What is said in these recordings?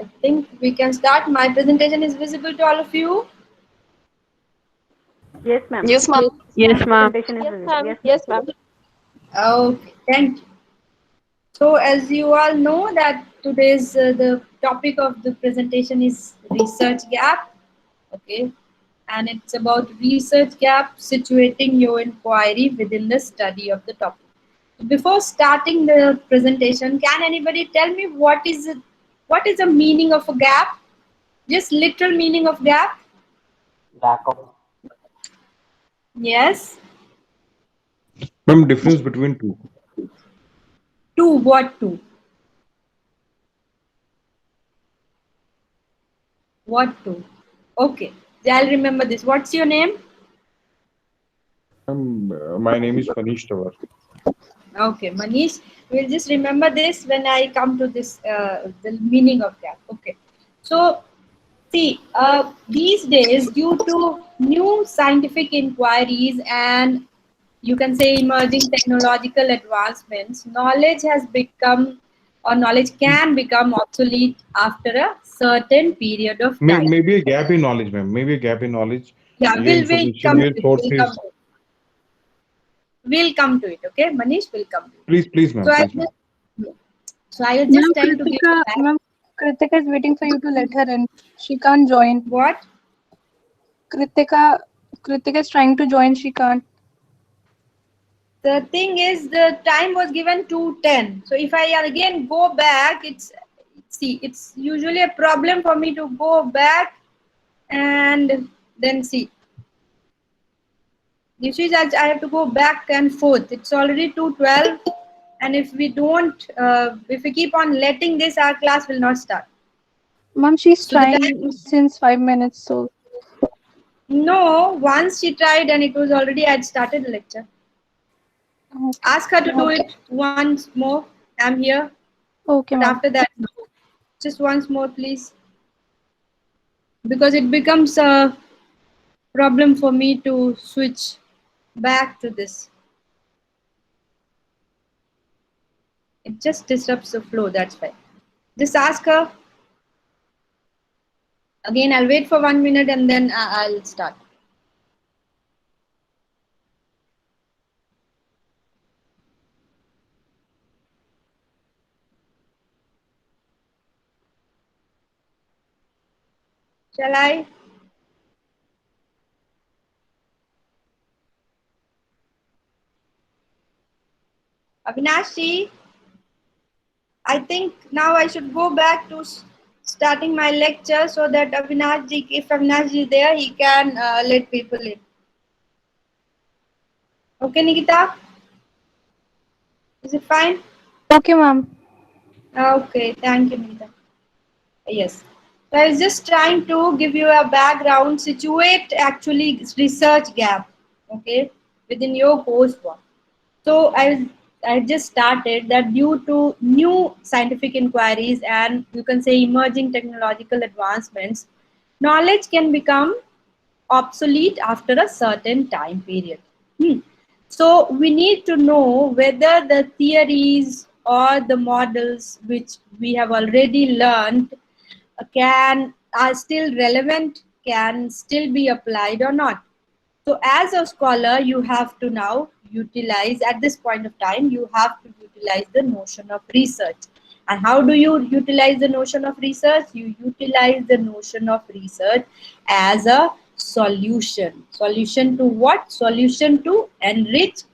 I think we can start. My presentation is visible to all of you. Yes, ma'am. Yes, ma'am. Yes, ma'am. Presentation is Yes, visible. ma'am. Yes, ma'am. Yes, ma'am. Okay, thank you. So as you all know that today's the topic of the presentation is research gap. Okay, and it's about research gap situating your inquiry within the study of the topic. Before starting the presentation, can anybody tell me what is it, what is the meaning of a gap? Just literal meaning of gap? Lack of. Yes. Ma'am, difference between two. Two, what two? What two? Okay, I'll remember this. What's your name? My name is Manish Tawar. Okay, Manish. We'll just remember this when I come to this, the meaning of gap. Okay. So, see, these days, due to new scientific inquiries and you can say emerging technological advancements, knowledge has become or knowledge can become obsolete after a certain period of time. Maybe a gap in knowledge, ma'am. Maybe a gap in knowledge. Yeah, Your we'll information, come your to it. source is. We'll come to it. Okay, Manish will come to it. Please, ma'am. So I Please, ma'am. will just Ma'am, try to give you back. Ma'am, Kritika is waiting for you to let her in. She can't join. What? Kritika, Kritika is trying to join. She can't. The thing is, the time was given 2:10. So if I again go back, it's usually a problem for me to go back and then see. This is as I have to go back and forth. It's already 2:12, and if we don't, if we keep on letting this, our class will not start. Ma'am, she's So the trying time. since 5 minutes. So, No, once she tried and it was already I had started the lecture. okay. Ask her to do it once more. I'm here. Okay, But ma'am. after that, no. Just once more, please. Because it becomes a problem for me to switch back to this. It just disrupts the flow, that's why. Just ask her. Again, I'll wait for 1 minute and then I'll start. Shall I? Avinashi, I think now I should go back to starting my lecture so that Avinash, if Avinash is there, he can let people in. Okay, Nikita? Is it fine? Okay, ma'am. Okay, thank you, Nikita. Yes. So I was just trying to give you a background, situate actually research gap, okay, within your coursework. So I just started that due to new scientific inquiries and you can say emerging technological advancements, knowledge can become obsolete after a certain time period. So we need to know whether the theories or the models which we have already learned can are still relevant, can still be applied or not. So as a scholar, you have to now utilize, at this point of time, you have to utilize the notion of research. And how do you utilize the notion of research? You utilize the notion of research as a solution. Solution to what? Solution to enrich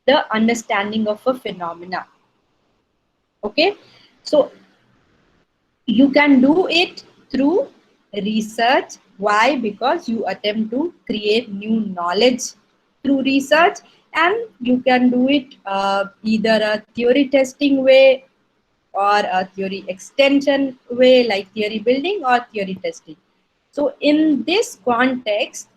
the understanding of a phenomena. Okay? So you can do it through research. Why? Because you attempt to create new knowledge through research, and you can do it either a theory testing way or a theory extension way, like theory building or theory testing. So in this context,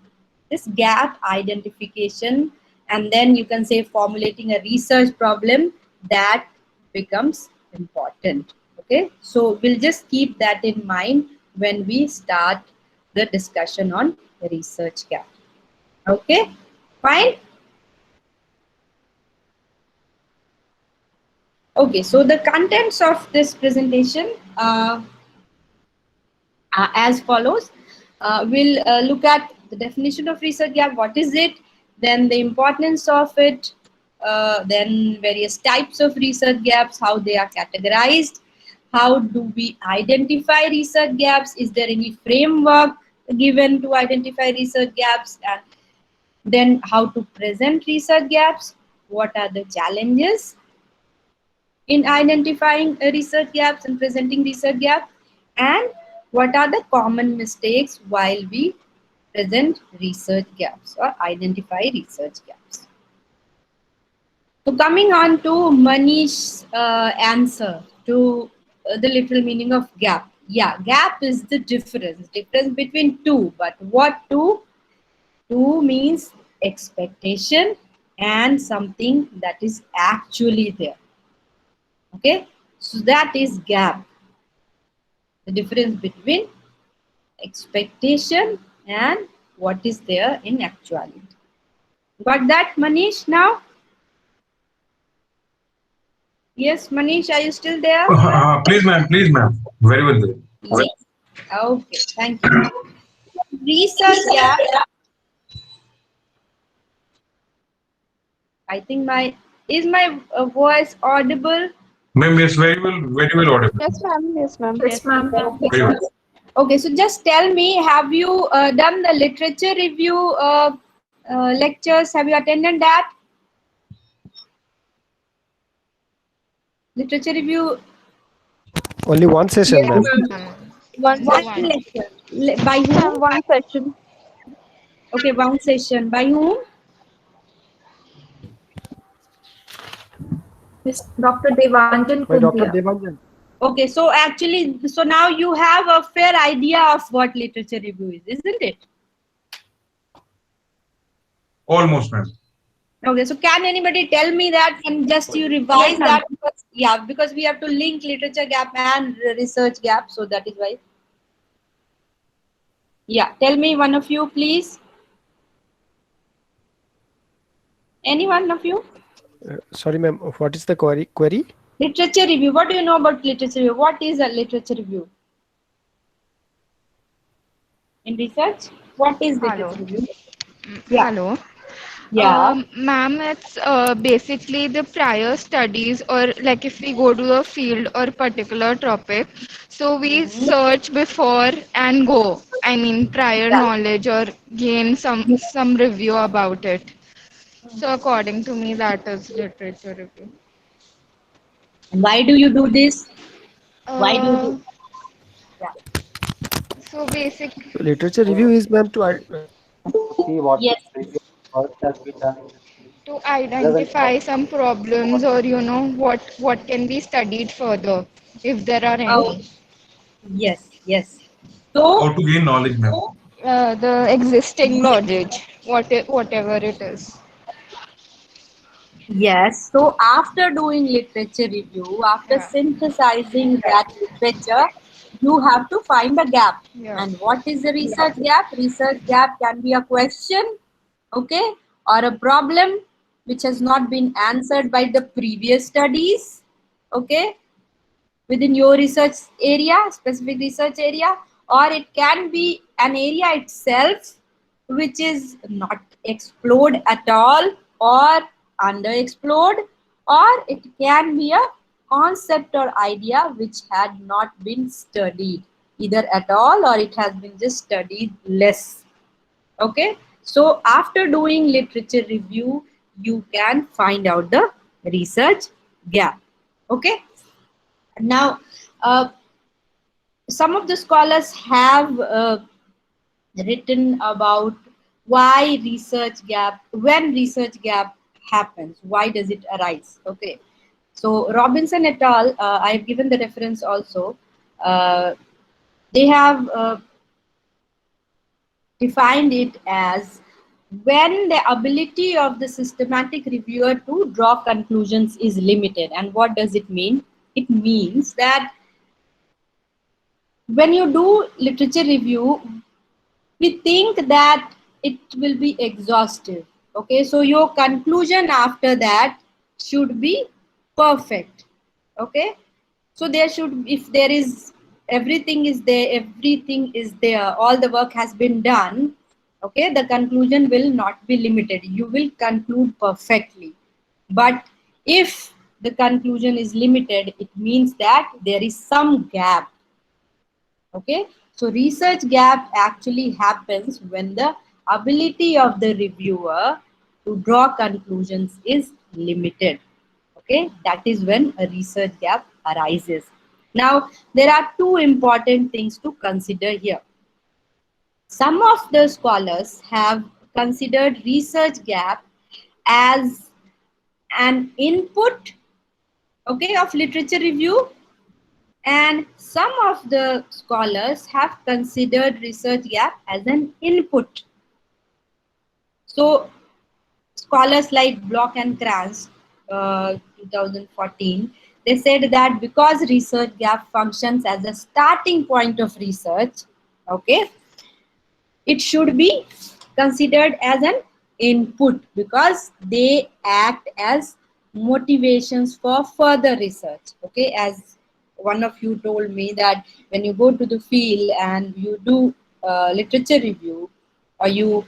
this gap identification and then you can say formulating a research problem, that becomes important. Okay, so we'll just keep that in mind when we start the discussion on research gap. Okay, fine. Okay, so the contents of this presentation, as follows. We'll look at the definition of research gap, what is it, then the importance of it, then various types of research gaps, how they are categorized, how do we identify research gaps, is there any framework given to identify research gaps, and then how to present research gaps, what are the challenges in identifying research gaps and presenting research gaps, and what are the common mistakes while we present research gaps or identify research gaps. So coming on to Manish's answer to the literal meaning of gap. Yeah, gap is the difference between two, but what two? Two means expectation and something that is actually there. Okay, so that is gap, the difference between expectation and what is there in actuality. Got that, Manish, now? Yes, Manish, are you still there? Please, ma'am. Please, ma'am. Very well. Yes. Okay, thank you. Research gap. I think my voice audible? Ma'am, yes, very well audible. Yes, ma'am. Yes, ma'am. Yes, ma'am. Very well. Okay, so just tell me, have you done the literature review lectures? Have you attended that? Literature review, Only one session, Yes, ma'am. ma'am. One one session. lecture. By Ma'am, whom? one session. Okay, one session. By whom? Miss Dr. Devanjan By Dr. Kuntia. Devanjan. Okay, so actually, so now you have a fair idea of what literature review is, isn't it? Almost, ma'am. Okay, so can anybody tell me that and just you revise Yes, ma'am. that? Because, yeah, because we have to link literature gap and research gap, so that is why. Yeah, tell me one of you, please. Any one of you? Sorry, ma'am. What is the query? Literature review. What do you know about literature review? What is a literature review? In research, what is Hello. literature review? Yeah, Hello. yeah. Ma'am, it's basically the prior studies, or like if we go to a field or particular topic, so we search before and go. I mean, prior Yeah. knowledge or gain some review about it. So according to me, that is literature review. Why do you do this? Why do you Uh, do? Yeah. so basic. Literature review is, ma'am, to See what Yes. previous work has been done in To relevance of identify some problems, or what can be studied further if there are Oh, any. yes, yes. So, Or to gain knowledge, ma'am. The existing yes. knowledge, whatever it is. Yes, so after doing literature review, after Yeah, synthesizing that literature, you have to find a gap. yeah, And what is the research gap? Research gap can be a question, okay, or a problem which has not been answered by the previous studies, okay, within your research area, specific research area, or it can be an area itself which is not explored at all or underexplored, or it can be a concept or idea which had not been studied either at all or it has been just studied less. Okay, so after doing literature review, you can find out the research gap. Okay, now, some of the scholars have written about why research gap, when research gap happens, why does it arise? Okay, so Robinson et al. I have given the reference also. They have defined it as when the ability of the systematic reviewer to draw conclusions is limited. And what does it mean? It means that when you do literature review, we think that it will be exhaustive. Okay, so your conclusion after that should be perfect. Okay, so there should, if there is everything is there, all the work has been done, okay, the conclusion will not be limited. You will conclude perfectly. But if the conclusion is limited, it means that there is some gap. Okay, so research gap actually happens when the ability of the reviewer to draw conclusions is limited. Okay, that is when a research gap arises. Now, there are two important things to consider here. Some of the scholars have considered research gap as an input, okay, of literature review, and some of the scholars have considered research gap as an input. So scholars like Block and Kranz, 2014, they said that because research gap functions as a starting point of research, okay, it should be considered as an input because they act as motivations for further research. Okay, as one of you told me that when you go to the field and you do literature review, or you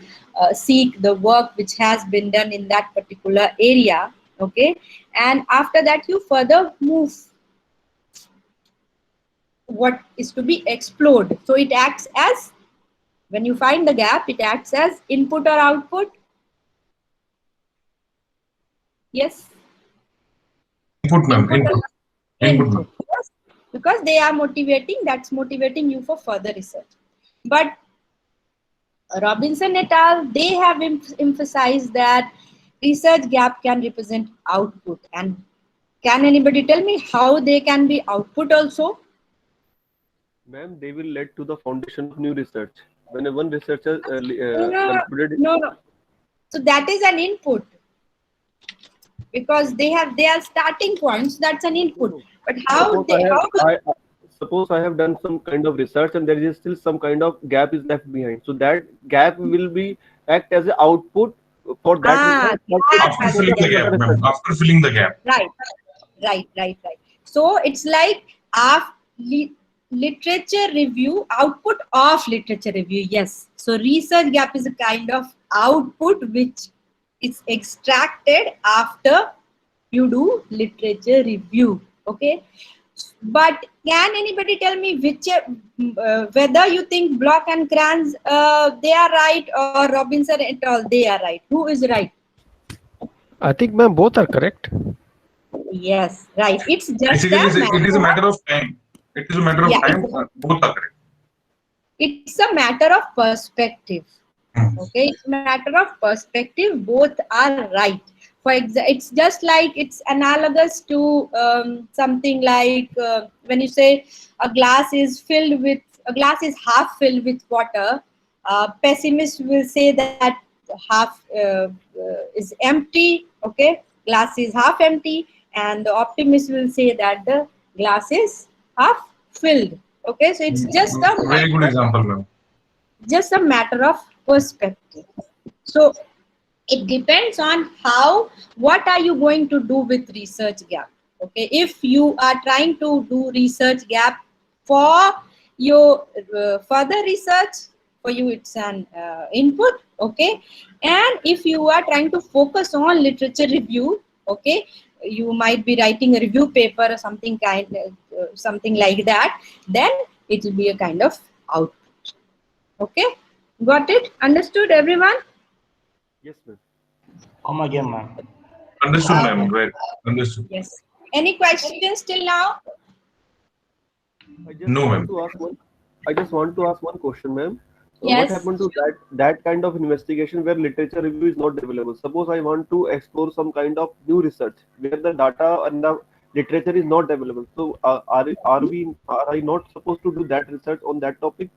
seek the work which has been done in that particular area, okay, and after that you further move what is to be explored. So it acts as, when you find the gap, it acts as input or output. Yes, Input, ma'am. input or Input, input. ma'am. Yes, because they are motivating, that's motivating you for further research. But Robinson et al., they have emphasized that research gap can represent output. And can anybody tell me how they can be output also? Ma'am, they will lead to the foundation of new research. When one researcher No, concluded. no, no. So that is an input because they are starting points. That's an input. But how Suppose I they have, how suppose I have done some kind of research and there is still some kind of gap is left behind. So that gap will be act as an output for that research. After that filling the yes, gap, ma'am. After filling the gap. right. So it's like literature review, output of literature review. Yes. So research gap is a kind of output which is extracted after you do literature review. Okay. But can anybody tell me whether you think Block and Kranz they are right, or Robinson et al. They are right? Who is right? I think, ma'am, both are correct. Yes, right. It's just Basically, a it is a matter matter of time. It is a matter of yeah, time. Both are correct. it's a matter of perspective. Hmm. Okay, it's a matter of perspective. Both are right. It's just like it's analogous to something like when you say a glass is half filled with water. Pessimist will say that half is empty. Okay, glass is half empty, and the optimist will say that the glass is half filled. Okay, so it's Very good example, ma'am. just a matter of perspective. So it depends on what are you going to do with research gap. Okay, if you are trying to do research gap for your further research, for you it's an input. Okay, and if you are trying to focus on literature review, okay, you might be writing a review paper or something like that, then it will be a kind of output. Okay, got it? Understood, everyone? Yes, ma'am. Come again, ma'am. Understood, Okay. ma'am. Right. Understood. Yes. Any questions till now? I just No, want ma'am. to ask one. I just want to ask one question, ma'am. What Yes. happened to that kind of investigation where literature review is not available? Suppose I want to explore some kind of new research where the data and the literature is not available. So are I not supposed to do that research on that topic?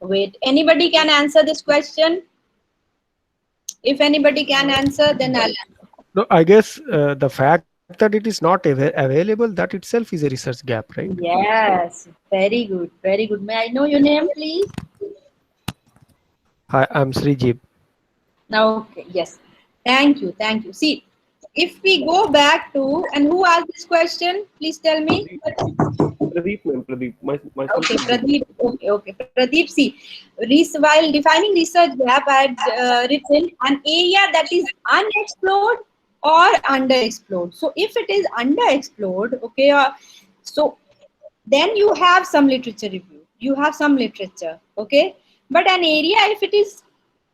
Wait. Anybody can answer this question? If anybody can answer, then I'll answer. No, I guess the fact that it is not available, that itself is a research gap, right? Yes. Very good. Very good. May I know your name, please? Hi, I'm Srijib. Now, okay. Yes. Thank you. Thank you. See, if we go back to, and who asked this question? Please tell me. Pradeep, ma'am. Pradeep. Myself Okay, Pradeep. Pradeep. Okay. Pradeep, see, while defining research gap, I had written an area that is unexplored or underexplored. So if it is underexplored, okay, so then you have some literature review. You have some literature, okay. But an area, if it is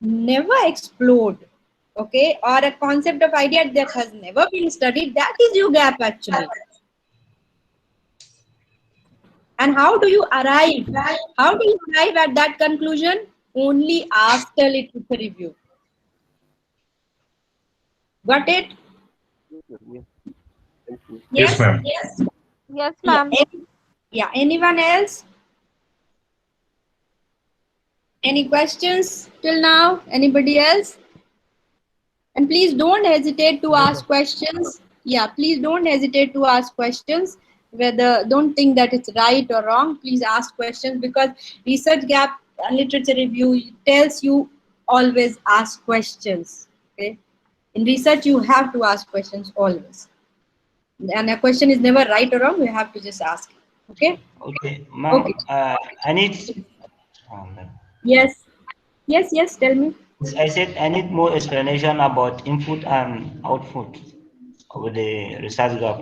never explored, okay, or a concept of idea that has never been studied, that is your gap actually. And how do you arrive? How do you arrive at that conclusion? Only after literature review. Got it? Yes. Thank you. Yes, Yes? ma'am. Yes, Yeah. ma'am. Yeah. Anyone else? Any questions till now? Anybody else? And please don't hesitate to ask questions. Yeah, please don't hesitate to ask questions. Whether don't think that it's right or wrong. Please ask questions, because research gap and literature review tells you always ask questions. Okay, in research you have to ask questions always, and a question is never right or wrong. You have to just ask. Okay. Okay, Okay. ma'am. I need. Ma'am. Yes. Yes. Yes. Tell me. I said I need more explanation about input and output of the research gap.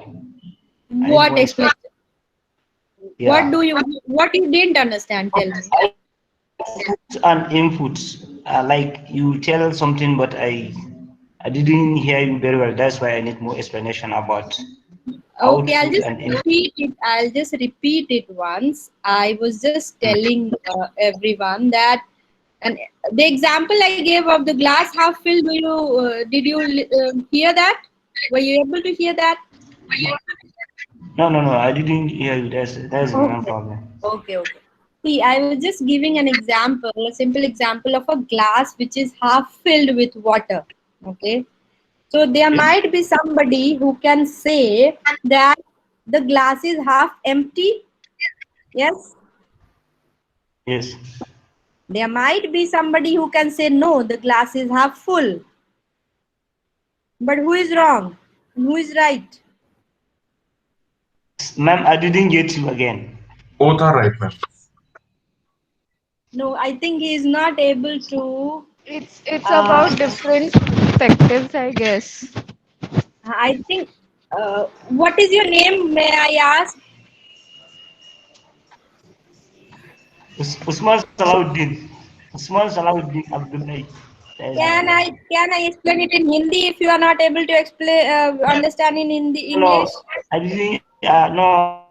I need What more explanation. explanation? What Yeah. do you? What you didn't understand? Tell me. Output and inputs. Like you tell something, but I didn't hear you very well. That's why I need more explanation about Okay, I'll output just and input. repeat it. I'll just repeat it once. I was just telling everyone that, and the example I gave of the glass half filled. Do you did you hear that? Were you able to hear that? No. I didn't hear you. That's the main Okay. problem. Okay. See, I was just giving an example, a simple example of a glass which is half filled with water. Okay. So there Yes. might be somebody who can say that the glass is half empty. Yes. Yes. There might be somebody who can say, no, the glass is half full. But who is wrong? And who is right? Ma'am, I didn't get you again. Both are right, ma'am. No, I think he is not able to. It's Uh, about different perspectives, I guess. I think. What is your name? May I ask? Usman Salahuddin. Usman Salahuddin Abdullahi. That is my name. Can I explain it in Hindi if you are not able to explain understand in Hindi English? No, I didn't. No,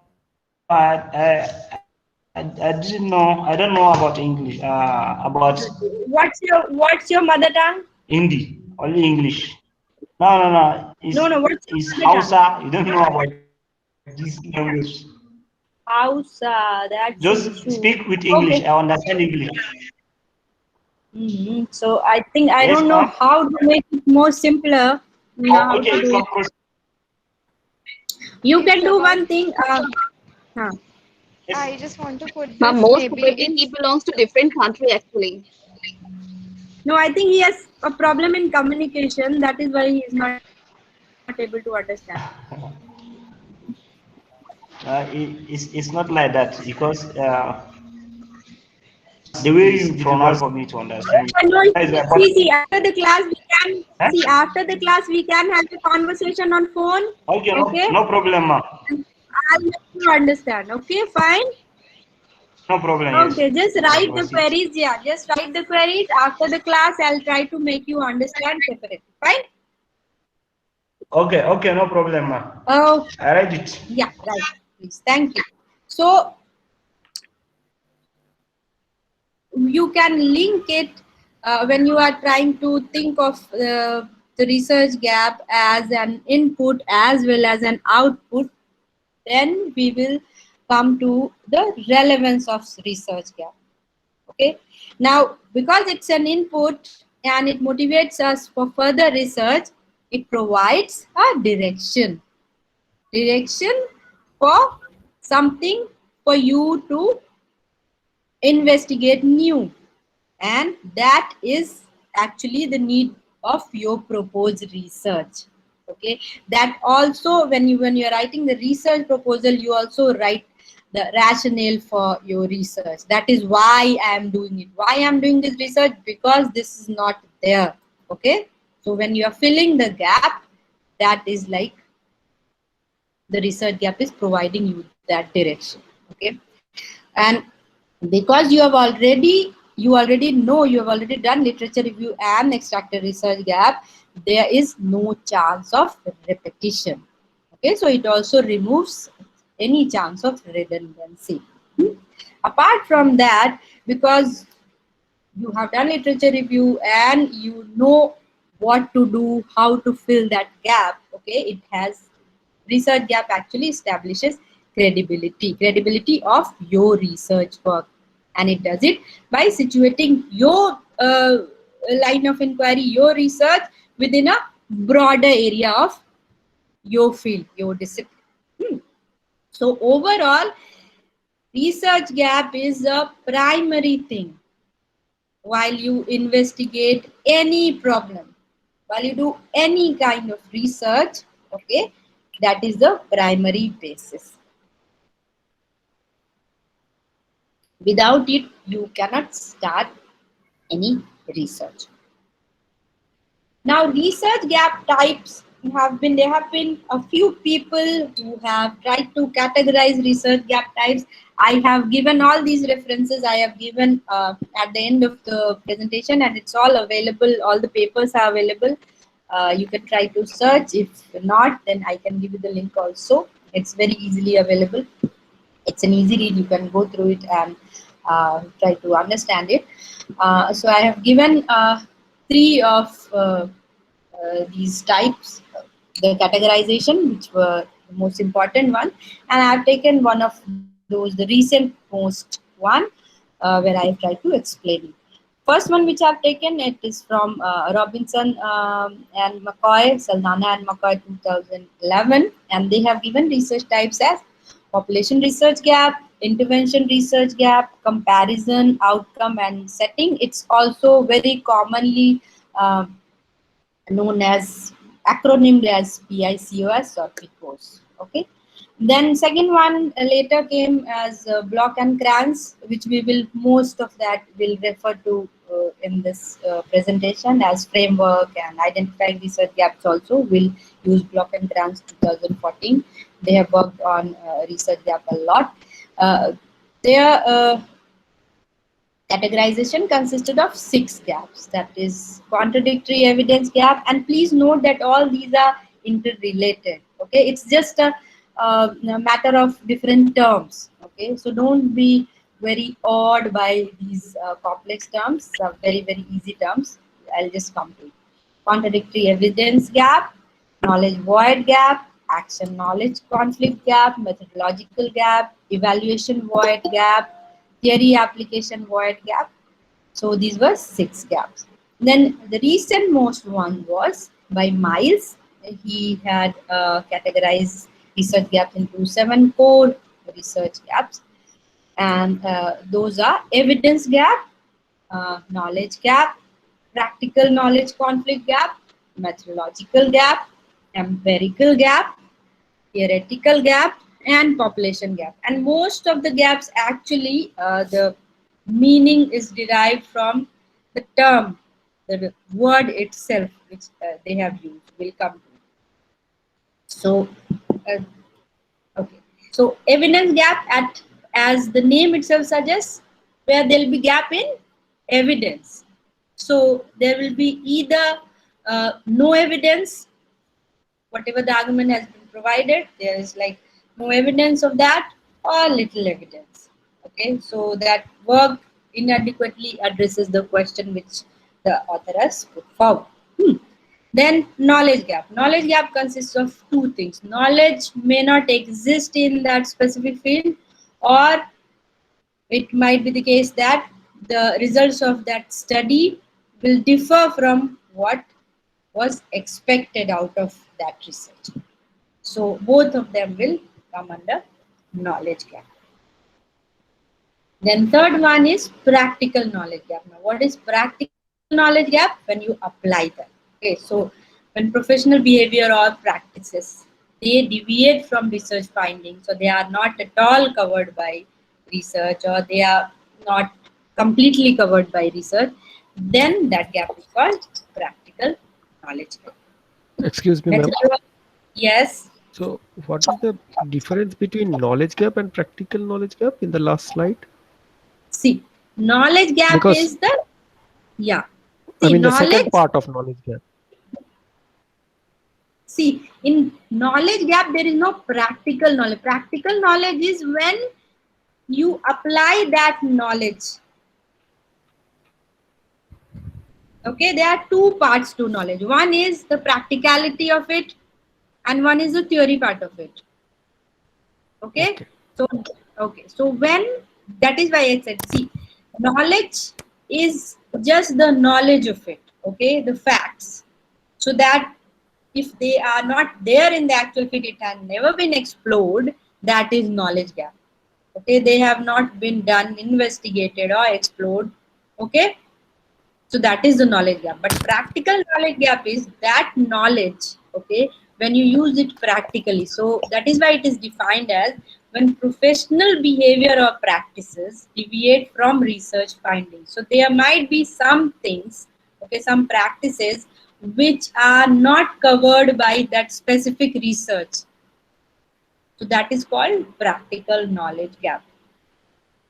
I didn't know. I don't know about English. About What's your mother tongue? Hindi. Only English. No. No. What's your It's mother tongue? Hausa. You don't know about this language. Hausa. Just That's the speak issue. with English. I Okay. understand English. So I think I Yes, don't know ma'am. how to make it more simpler. How Okay, to you do can it. proceed. You It's can do about, one thing. Huh. Yes. I just want to put Ma'am, this, most maybe probably he it's, belongs to different country actually. No, I think he has a problem in communication. That is why he is not able to understand. It's not like that because the way you pronounce for me to understand. No, That is why, but see. After the class, we can huh? see. After the class, we can have a conversation on phone. Okay, Okay. no problem, ma'am. I'll make you understand. Okay, fine. No problem. Yes, Okay, just you can write the proceed. queries. Yeah, just write the queries. After the class, I'll try to make you understand separately. Fine? Okay, no problem, ma'am. Oh, I read it. yeah, right. Please, thank you. So you can link it when you are trying to think of the research gap as an input as well as an output. Then we will come to the relevance of research gap. Okay, now because it's an input and it motivates us for further research, it provides a direction for something for you to investigate new, and that is actually the need of your proposed research. Okay, that also when you are writing the research proposal, you also write the rationale for your research. That is why I am doing it. Why I am doing this research? Because this is not there. Okay. So when you are filling the gap, that is like the research gap is providing you that direction. Okay. And because you already know, you have already done literature review and extracted research gap, there is no chance of repetition. Okay, so it also removes any chance of redundancy. Apart from that, because you have done literature review and you know what to do, how to fill that gap, okay, it has research gap actually establishes credibility of your research work, and it does it by situating your line of inquiry, your research within a broader area of your field, your discipline. So overall, research gap is a primary thing while you investigate any problem, while you do any kind of research. Okay, that is the primary basis. Without it, you cannot start any research. Now, research gap types there have been a few people who have tried to categorize research gap types. I have given all these references. I have given at the end of the presentation, and it's all available. All the papers are available. You can try to search. If not, then I can give you the link also. It's very easily available. It's an easy read. You can go through it and try to understand it. So I have given three of these types, the categorization, which were the most important one, and I have taken one of those, the recent most one, where I have tried to explain it. First one which I have taken, it is from Robinson and McCoy, Saldana and McCoy 2011, and they have given research types as population research gap, intervention research gap, comparison, outcome, and setting. It's also very commonly known as acronymed as PICOS or PICOS. Okay. Then second one later came as block and Kranz, which we will most of that will refer to in this presentation as framework, and identifying research gaps also will use block and Kranz 2014. They have worked on research gap a lot. Their categorization consisted of 6 gaps, that is contradictory evidence gap, and please note that all these are interrelated. Okay, it's just a matter of different terms. Okay, so don't be very awed by these complex terms. Very easy terms. I'll just come to it. Contradictory evidence gap, knowledge void gap, action knowledge conflict gap, methodological gap, evaluation void gap, theory application void gap. So these were 6 gaps. Then the recent most one was by Miles. He had categorized research gaps into 7 core research gaps, and those are evidence gap, knowledge gap, practical knowledge conflict gap, methodological gap, empirical gap, theoretical gap, and population gap. And most of the gaps actually the meaning is derived from the term, the word itself, which they have used. We'll come to it. So uh, okay, so evidence gap, at as the name itself suggests, where there will be gap in evidence. So there will be either no evidence, whatever the argument has been provided, there is like no evidence of that, or little evidence. Okay, so that work inadequately addresses the question which the author has put forward. Then knowledge gap. Knowledge gap consists of 2 things. Knowledge may not exist in that specific field, or it might be the case that the results of that study will differ from what was expected out of that research. So both of them will come under knowledge gap. Then third one is practical knowledge gap. Now what is practical knowledge gap? When you apply them. Okay, so when professional behavior or practices they deviate from research findings, so they are not at all covered by research, or they are not completely covered by research, then that gap is called practical knowledge gap. Excuse me, ma'am. Yes. So what is the difference between knowledge gap and practical knowledge gap in the last slide? See, knowledge gap Because is the, yeah. I See, mean the second knowledge. part of knowledge gap. See, in knowledge gap, there is no practical knowledge. Practical knowledge is when you apply that knowledge. Okay, there are two parts to knowledge. One is the practicality of it, and one is the theory part of it. Okay, Okay. so when, that is why I said, see, knowledge is just the knowledge of it. Okay, the facts. So that if they are not there in the actual field, it has never been explored, that is knowledge gap. Okay, they have not been done, investigated or explored. Okay, so that is the knowledge gap. But practical knowledge gap is that knowledge, okay, when you use it practically. So that is why it is defined as when professional behavior or practices deviate from research findings. So there might be some things, okay, some practices which are not covered by that specific research. So that is called practical knowledge gap.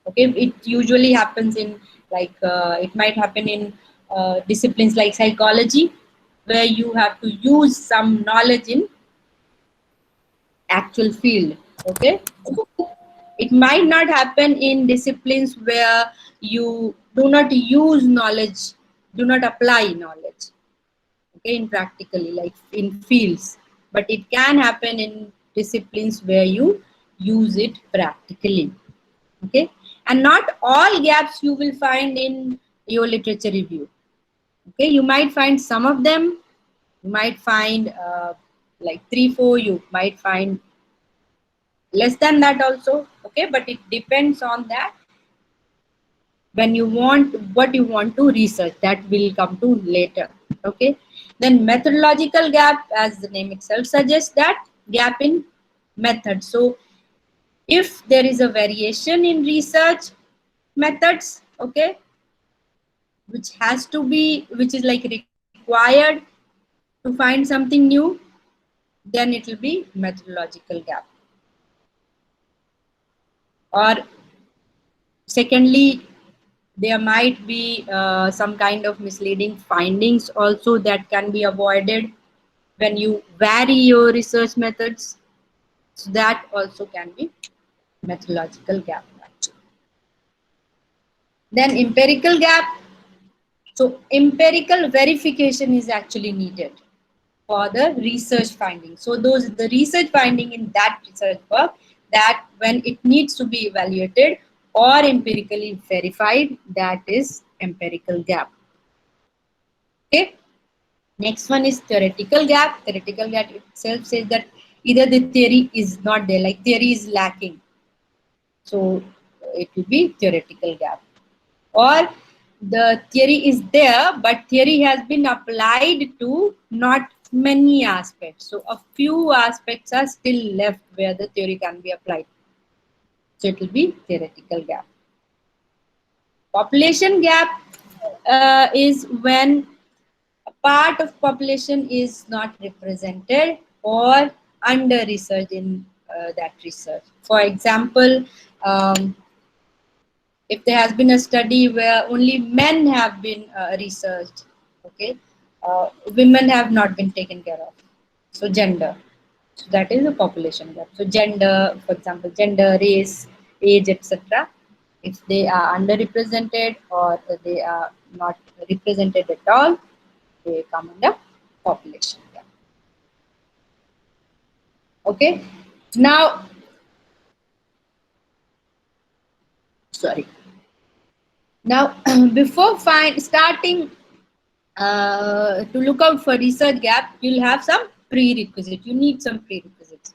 Okay, it usually happens in, like, it might happen in disciplines like psychology, where you have to use some knowledge in actual field. Okay, it might not happen in disciplines where you do not use knowledge, do not apply knowledge, okay, in practically, like in fields, but it can happen in disciplines where you use it practically. Okay, and not all gaps you will find in your literature review. Okay, you might find some of them, you might find like 3 4, you might find less than that also. Okay, but it depends on that, when you want, what you want to research, that will come to later. Okay, then methodological gap, as the name itself suggests, that gap in method. So if there is a variation in research methods, okay, which has to be, which is like required to find something new, then it will be methodological gap. Or secondly, there might be some kind of misleading findings also that can be avoided when you vary your research methods. So that also can be methodological gap. Then empirical gap. So empirical verification is actually needed for the research finding. So those, the research finding in that research work, that when it needs to be evaluated or empirically verified, that is empirical gap. Okay. Next one is theoretical gap. Theoretical gap itself says that either the theory is not there, like theory is lacking. So it will be theoretical gap. Or the theory is there, but theory has been applied to not many aspects. So a few aspects are still left where the theory can be applied. So it will be theoretical gap. Population gap is when a part of population is not represented or under research in that research. For example, if there has been a study where only men have been researched, okay, women have not been taken care of. So gender, so that is a population gap. So gender, for example, gender, race, age, etc. If they are underrepresented or they are not represented at all, they come under population gap. Okay. Now, sorry. Now, before starting to look out for research gap, you'll have some prerequisites. You need some prerequisites.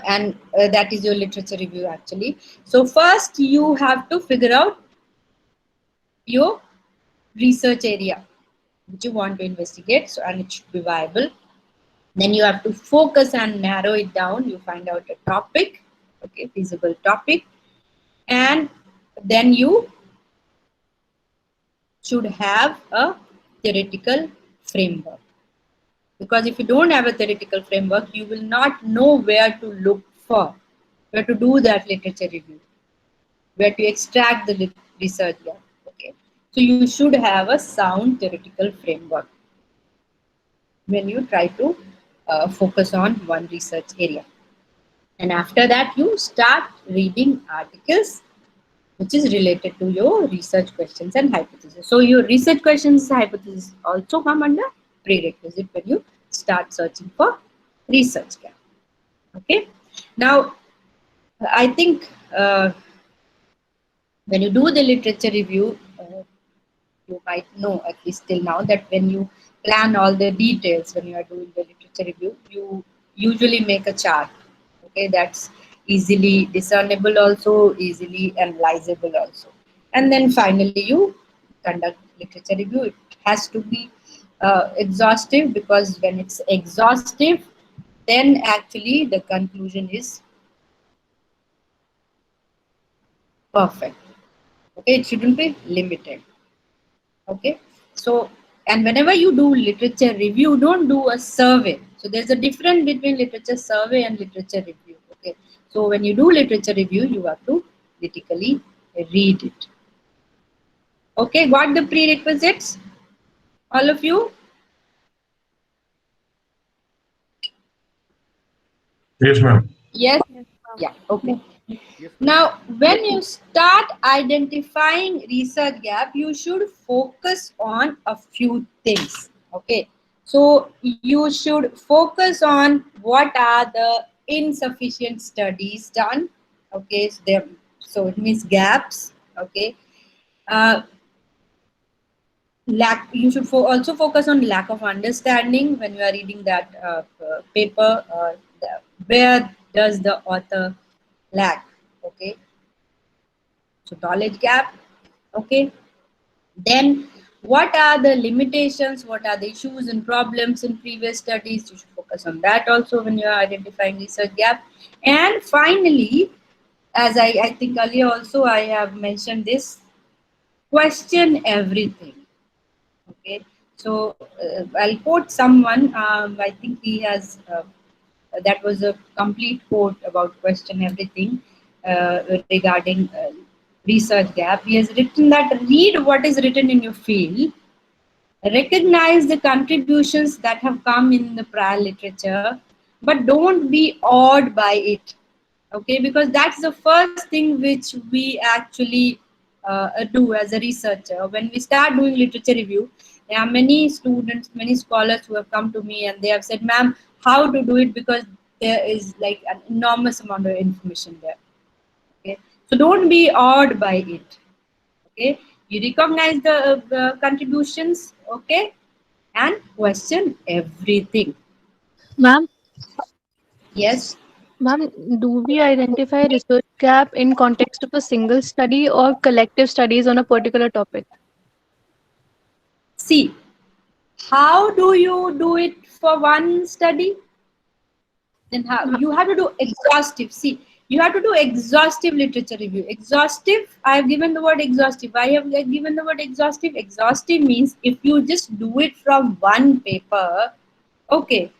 And that is your literature review actually. So first you have to figure out your research area which you want to investigate. So, and it should be viable. Then you have to focus and narrow it down. You find out a topic, okay, feasible topic, and then you should have a theoretical framework. Because if you don't have a theoretical framework, you will not know where to look for, where to do that literature review, where to extract the research gap. Okay, so you should have a sound theoretical framework when you try to focus on one research area. And after that, you start reading articles which is related to your research questions and hypothesis. So your research questions and hypothesis also come under prerequisite when you start searching for research gap. Okay. Now, I think when you do the literature review, you might know at least till now that when you plan all the details when you are doing the literature review, you usually make a chart. Okay, that's easily discernible also, easily analyzable also. And then finally you conduct literature review. It has to be exhaustive, because when it's exhaustive, then actually the conclusion is perfect. Okay, it shouldn't be limited. Okay, so and whenever you do literature review, don't do a survey. So there's a difference between literature survey and literature review. Okay, so when you do literature review, you have to critically read it. Okay, got the prerequisites, all of you? Yes, ma'am. Yes. Yeah, okay. Yes, ma'am. Now, when you start identifying research gap, you should focus on a few things. Okay, so you should focus on what are the insufficient studies done. Okay, so it means gaps. Okay, uh, lack. You should also focus on lack of understanding when you are reading that paper. Where does the author lack? Okay, so knowledge gap. Okay, then what are the limitations, what are the issues and problems in previous studies? You should focus on that also when you are identifying research gap. And finally, as I think earlier also I have mentioned this, question everything. Okay, so I'll quote someone. I think he has that was a complete quote about question everything regarding research gap. He has written that read what is written in your field, recognize the contributions that have come in the prior literature, but don't be awed by it. Okay, because that's the first thing which we actually do as a researcher. When we start doing literature review, there are many students, many scholars who have come to me and they have said, ma'am, how to do it, because there is like an enormous amount of information there. Okay, so don't be awed by it. Okay, you recognize the contributions. Okay, and question everything. Ma'am, Yes. ma'am, do we identify research gap in context of a single study or collective studies on a particular topic? See, how do you do it for one study? Then how Ma- you have to do exhaustive. See, you have to do exhaustive literature review. Exhaustive, I have given the word exhaustive. I have given the word exhaustive. Exhaustive means if you just do it from one paper, okay,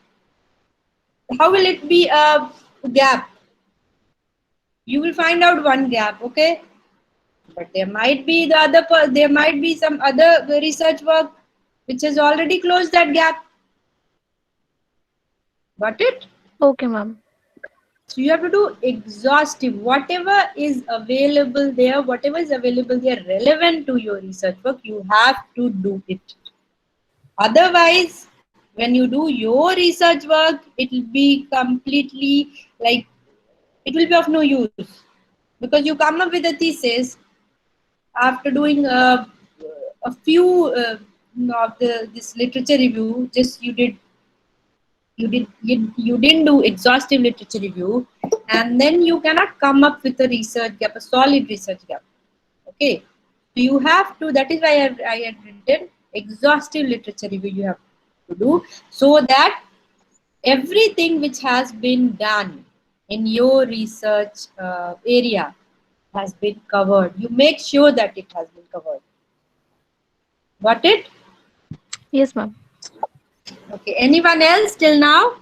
how will it be a gap? You will find out one gap, okay? But there might be there might be some other research work which has already closed that gap. Got it? Okay, ma'am. So you have to do exhaustive. Whatever is available there, relevant to your research work, you have to do it. Otherwise, when you do your research work, it will be completely like, it will be of no use, because you come up with a thesis after doing a few of this literature review. Just you didn't do exhaustive literature review, and then you cannot come up with a research gap, a solid research gap. Okay, so you have to, that is why I had written exhaustive literature review you have to do, so that everything which has been done in your research area has been covered. You make sure that it has been covered. Got it? Yes, ma'am. Okay. Anyone else till now?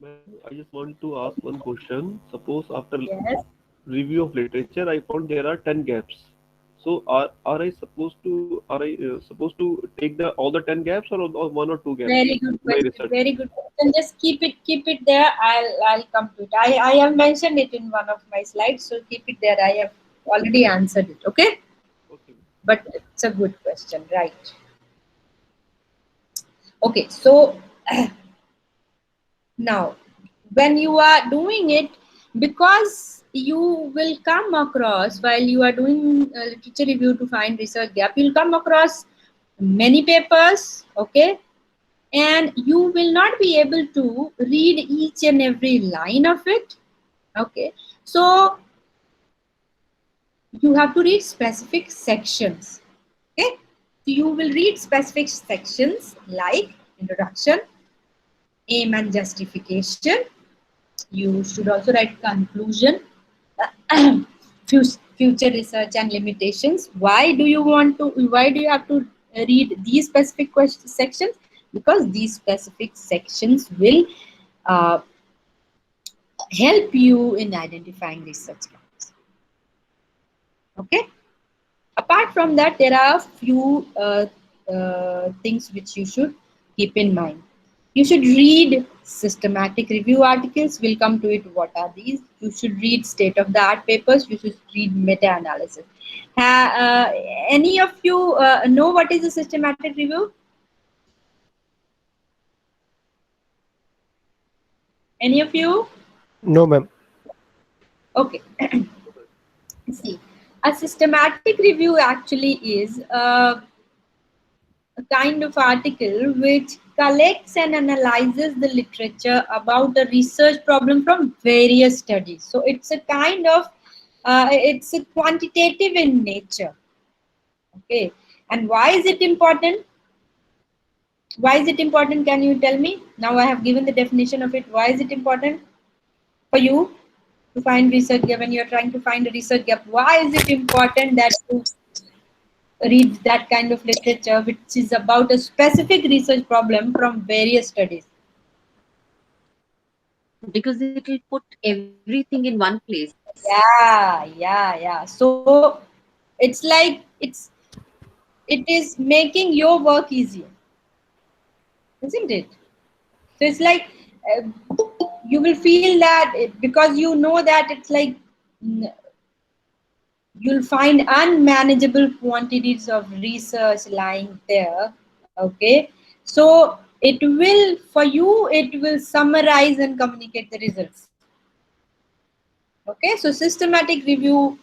Ma'am, I just want to ask one question. Suppose after Yes. review of literature, I found there are 10 gaps. So are I supposed to take the all the 10 gaps, or one or two gaps Very good in my question. research? Very good question. Just keep it there. I'll come to it. I have mentioned it in one of my slides, so keep it there. I have already answered it. Okay, Okay. but it's a good question, right? Okay, so now when you are doing it, because you will come across while you are doing literature review to find research gap, you'll come across many papers. Okay, and you will not be able to read each and every line of it. Okay, so you have to read specific sections. Okay, so you will read specific sections like introduction, aim and justification. You should also write conclusion, future research and limitations. Why do you have to read these specific sections? Because these specific sections will uh, help you in identifying research gaps. Okay. Apart from that, there are few things which you should keep in mind. You should read systematic review articles. We'll come to it. What are these? You should read state of the art papers. You should read meta analysis. Uh, any of you know what is a systematic review? Any of you? No, ma'am. Okay. See, a systematic review actually is a kind of article which collects and analyzes the literature about a research problem from various studies. So it's a kind of it's a quantitative in nature. Okay, and why is it important? Why is it important? Can you tell me? Now I have given the definition of it. Why is it important for you to find research gap when you are trying to find a research gap? Why is it important that you read that kind of literature which is about a specific research problem from various studies? Because it will put everything in one place. Yeah. So it's like it is making your work easier, isn't it? So it's like uh, you will feel that because you know that it's like you'll find unmanageable quantities of research lying there. Okay, so it will, for you, it will summarize and communicate the results. Okay, so systematic review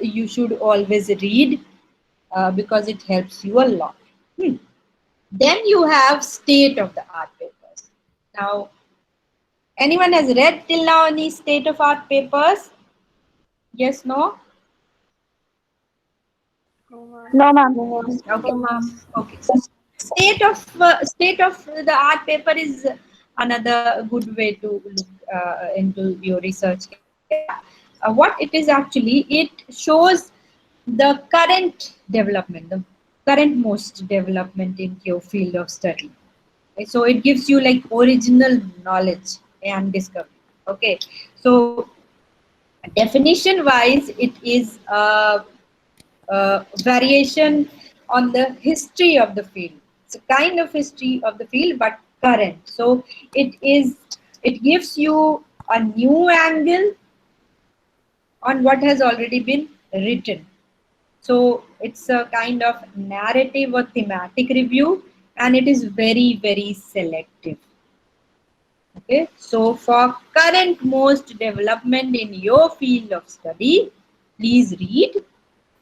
you should always read because it helps you a lot. Hmm. Then you have state of the art papers. Now, anyone has read till now any state of art papers? Yes, no? No, ma'am. Okay. Okay. So state of the art paper is another good way to look into your research gap. What it is actually, it shows the current development, the current most development in your field of study. Okay, so it gives you like original knowledge and discovery. Okay, so definition wise, it is variation on the history of the field. It's a kind of history of the field, but current. So it gives you a new angle on what has already been written. So it's a kind of narrative or thematic review, and it is very selective. Okay, so for current most development in your field of study, please read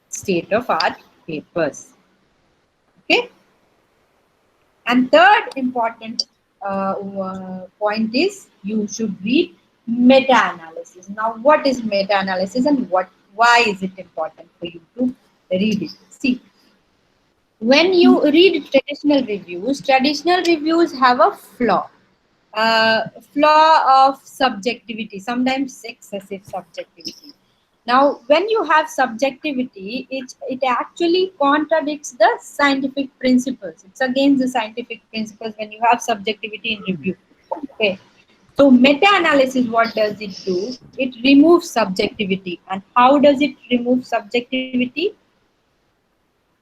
state of art papers. Okay, and third important point is you should read meta-analysis. Now, what is meta-analysis and why is it important for you to read it? See, when you read traditional reviews have a flaw of subjectivity, sometimes excessive subjectivity. Now, when you have subjectivity, it actually contradicts the scientific principles. It's against the scientific principles when you have subjectivity in review. Okay. So meta-analysis, what does it do? It removes subjectivity. And how does it remove subjectivity?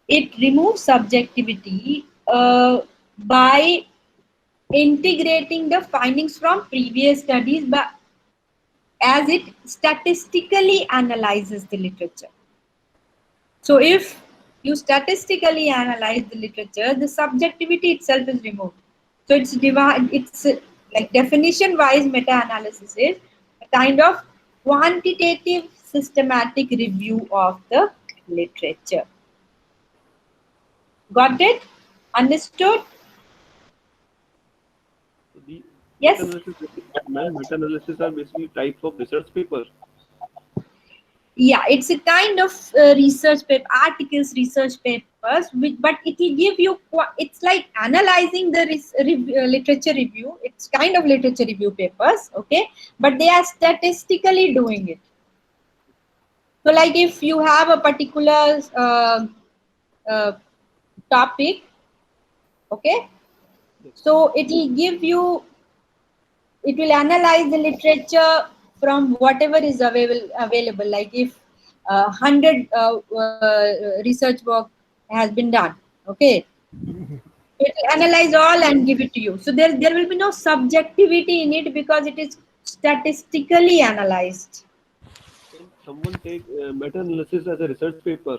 It removes subjectivity by integrating the findings from previous studies, but as it statistically analyzes the literature. So if you statistically analyze the literature, the subjectivity itself is removed. So it's like definition wise meta-analysis is a kind of quantitative systematic review of the literature. Got it? Understood? So the Yes? meta-analysis are basically types of research paper. Yeah, it's a kind of research paper, articles, research papers, but it will give you, it's like analyzing the literature review. It's kind of literature review papers, okay? But they are statistically doing it. So like if you have a particular uh, topic, okay? So it will give you, it will analyze the literature from whatever is available. Like if 100 research work has been done, okay, it will analyze all and give it to you. So there will be no subjectivity in it because it is statistically analyzed. Can someone take meta-analysis as a research paper?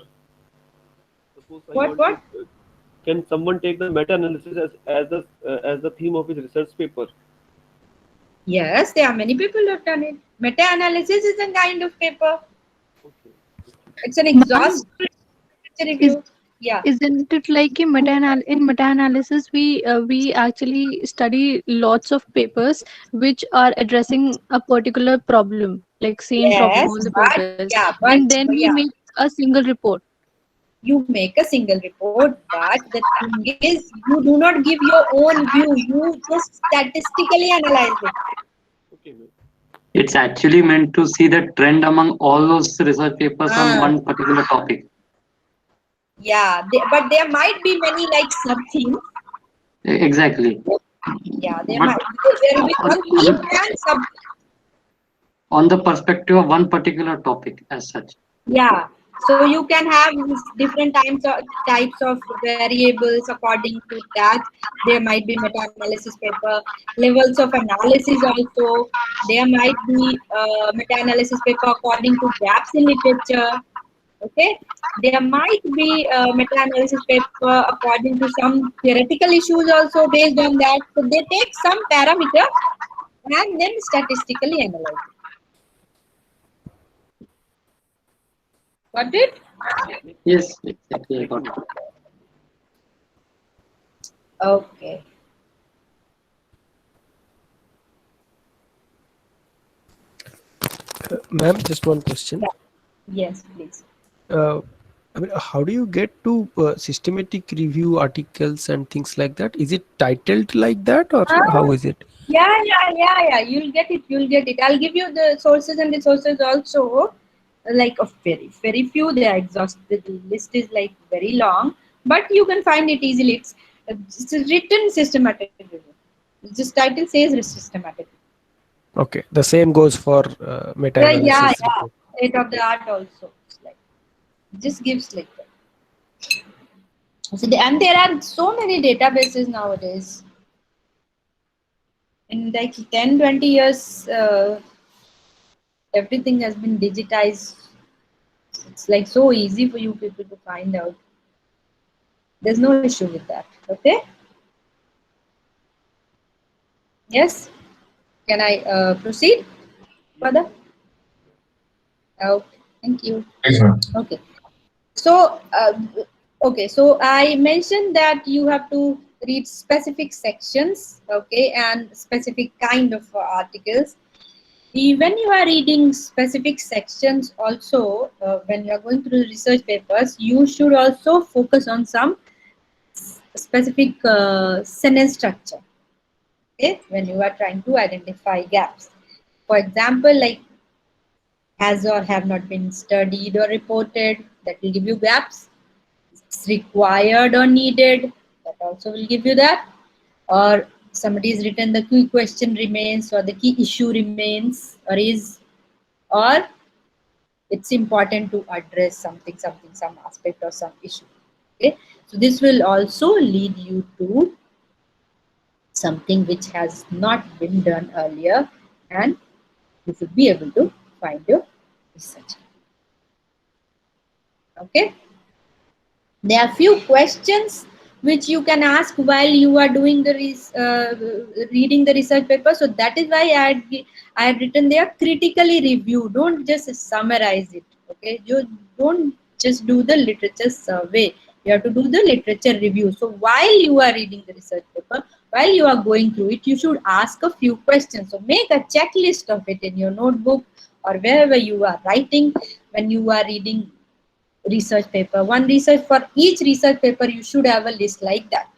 Suppose I What want to. what? Can someone take the meta-analysis as the theme of his research paper? Yes, there are many people who have done it. Meta-analysis is a kind of paper. Okay. It's an Ma'am, exhaustive is review. Yeah. isn't it like in meta-analysis we actually study lots of papers which are addressing a particular problem, like same problem Yes, all the but papers, yeah, and then we yeah, make a single report. you make a single report, but the thing is, you do not give your own view. You just statistically analyze it. Okay, ma'am. It's actually meant to see the trend among all those research papers on Ah, one particular topic. yeah, but there might be many like sub themes. Exactly. Yeah, But there will be one theme on, and sub. on the perspective of one particular topic as such. Yeah, so you can have different types of variables according to that. There might be meta-analysis paper, levels of analysis also. There might be meta-analysis paper according to gaps in literature. Okay, there might be meta-analysis paper according to some theoretical issues also based on that. So they take some parameter and then statistically analyze it. Got it? Yes, exactly. I Thank got you, ma'am. it. Okay. Ma'am, just one question. Yeah. Yes, please. Uh, I mean, how do you get to systematic review articles and things like that? Is it titled like that, or Ah, how is it? yeah. You'll get it. You'll get it. I'll give you the sources and the sources also. Like of very few. They are exhausted. The list is like very long, but you can find it easily. It's a written systematic review. This title says systematic. Okay, the same goes for meta-analysis Yeah. report. State of the art also. It's like just gives like that. So and there are so many databases nowadays. In like 10-20 years, everything has been digitized. It's like so easy for you people to find out. There's no issue with that. Okay? Yes? Can I proceed Yes, further? ma'am. Okay. Thank you. Yes, ma'am. Okay. So, so I mentioned that you have to read specific sections, okay, and specific kind of articles. When you are reading specific sections also, when you are going through research papers, you should also focus on some specific sentence structure. Okay, when you are trying to identify gaps. For example, like has or have not been studied or reported, that will give you gaps. It's required or needed, that also will give you that. Or somebody has written the key question remains, or the key issue remains, or is, or it's important to address something, some aspect or some issue. Okay, so this will also lead you to something which has not been done earlier, and you should be able to find your research. Okay, there are few questions which you can ask while you are doing the reading the research paper. So that is why I had written there critically review. Don't just summarize it. Okay, you don't just do the literature survey. You have to do the literature review. So while you are reading the research paper, while you are going through it, you should ask a few questions. So make a checklist of it in your notebook or wherever you are writing when you are reading research paper. One research, for each research paper you should have a list like that,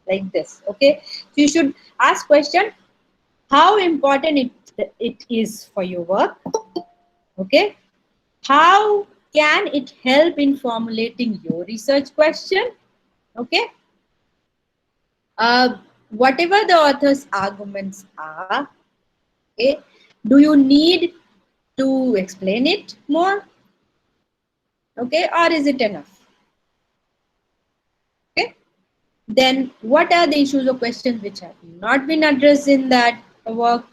like this. Okay, so you should ask question, how important it is for your work. Okay, how can it help in formulating your research question. Okay, whatever the author's arguments are, okay, do you need to explain it more, okay, or is it enough? Okay, then what are the issues or questions which have not been addressed in that work?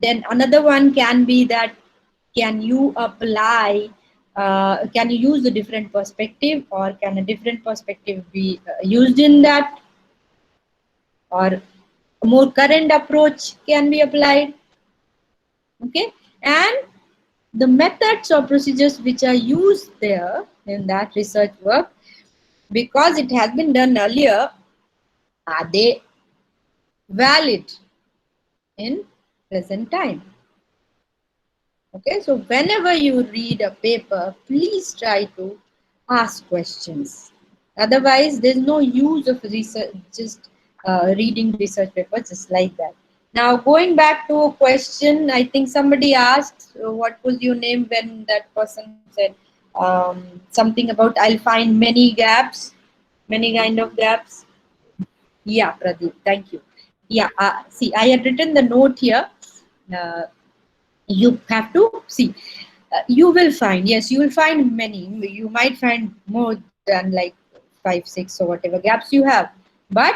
Then another one can be that, can you apply, can you use a different perspective, or can a different perspective be used in that, or a more current approach can be applied. Okay, and the methods or procedures which are used there in that research work, because it has been done earlier, are they valid in present time? Okay, so whenever you read a paper, please try to ask questions. Otherwise, there's no use of research, just reading research papers just like that. Now, going back to a question, I think somebody asked, what was your name, when that person said something about I'll find many gaps, many kind of gaps. Yeah, Pradeep, thank you. Yeah, see, I had written the note here. Uh, you have to see, you will find, yes, you will find many, you might find more than like 5 6 or whatever gaps you have, but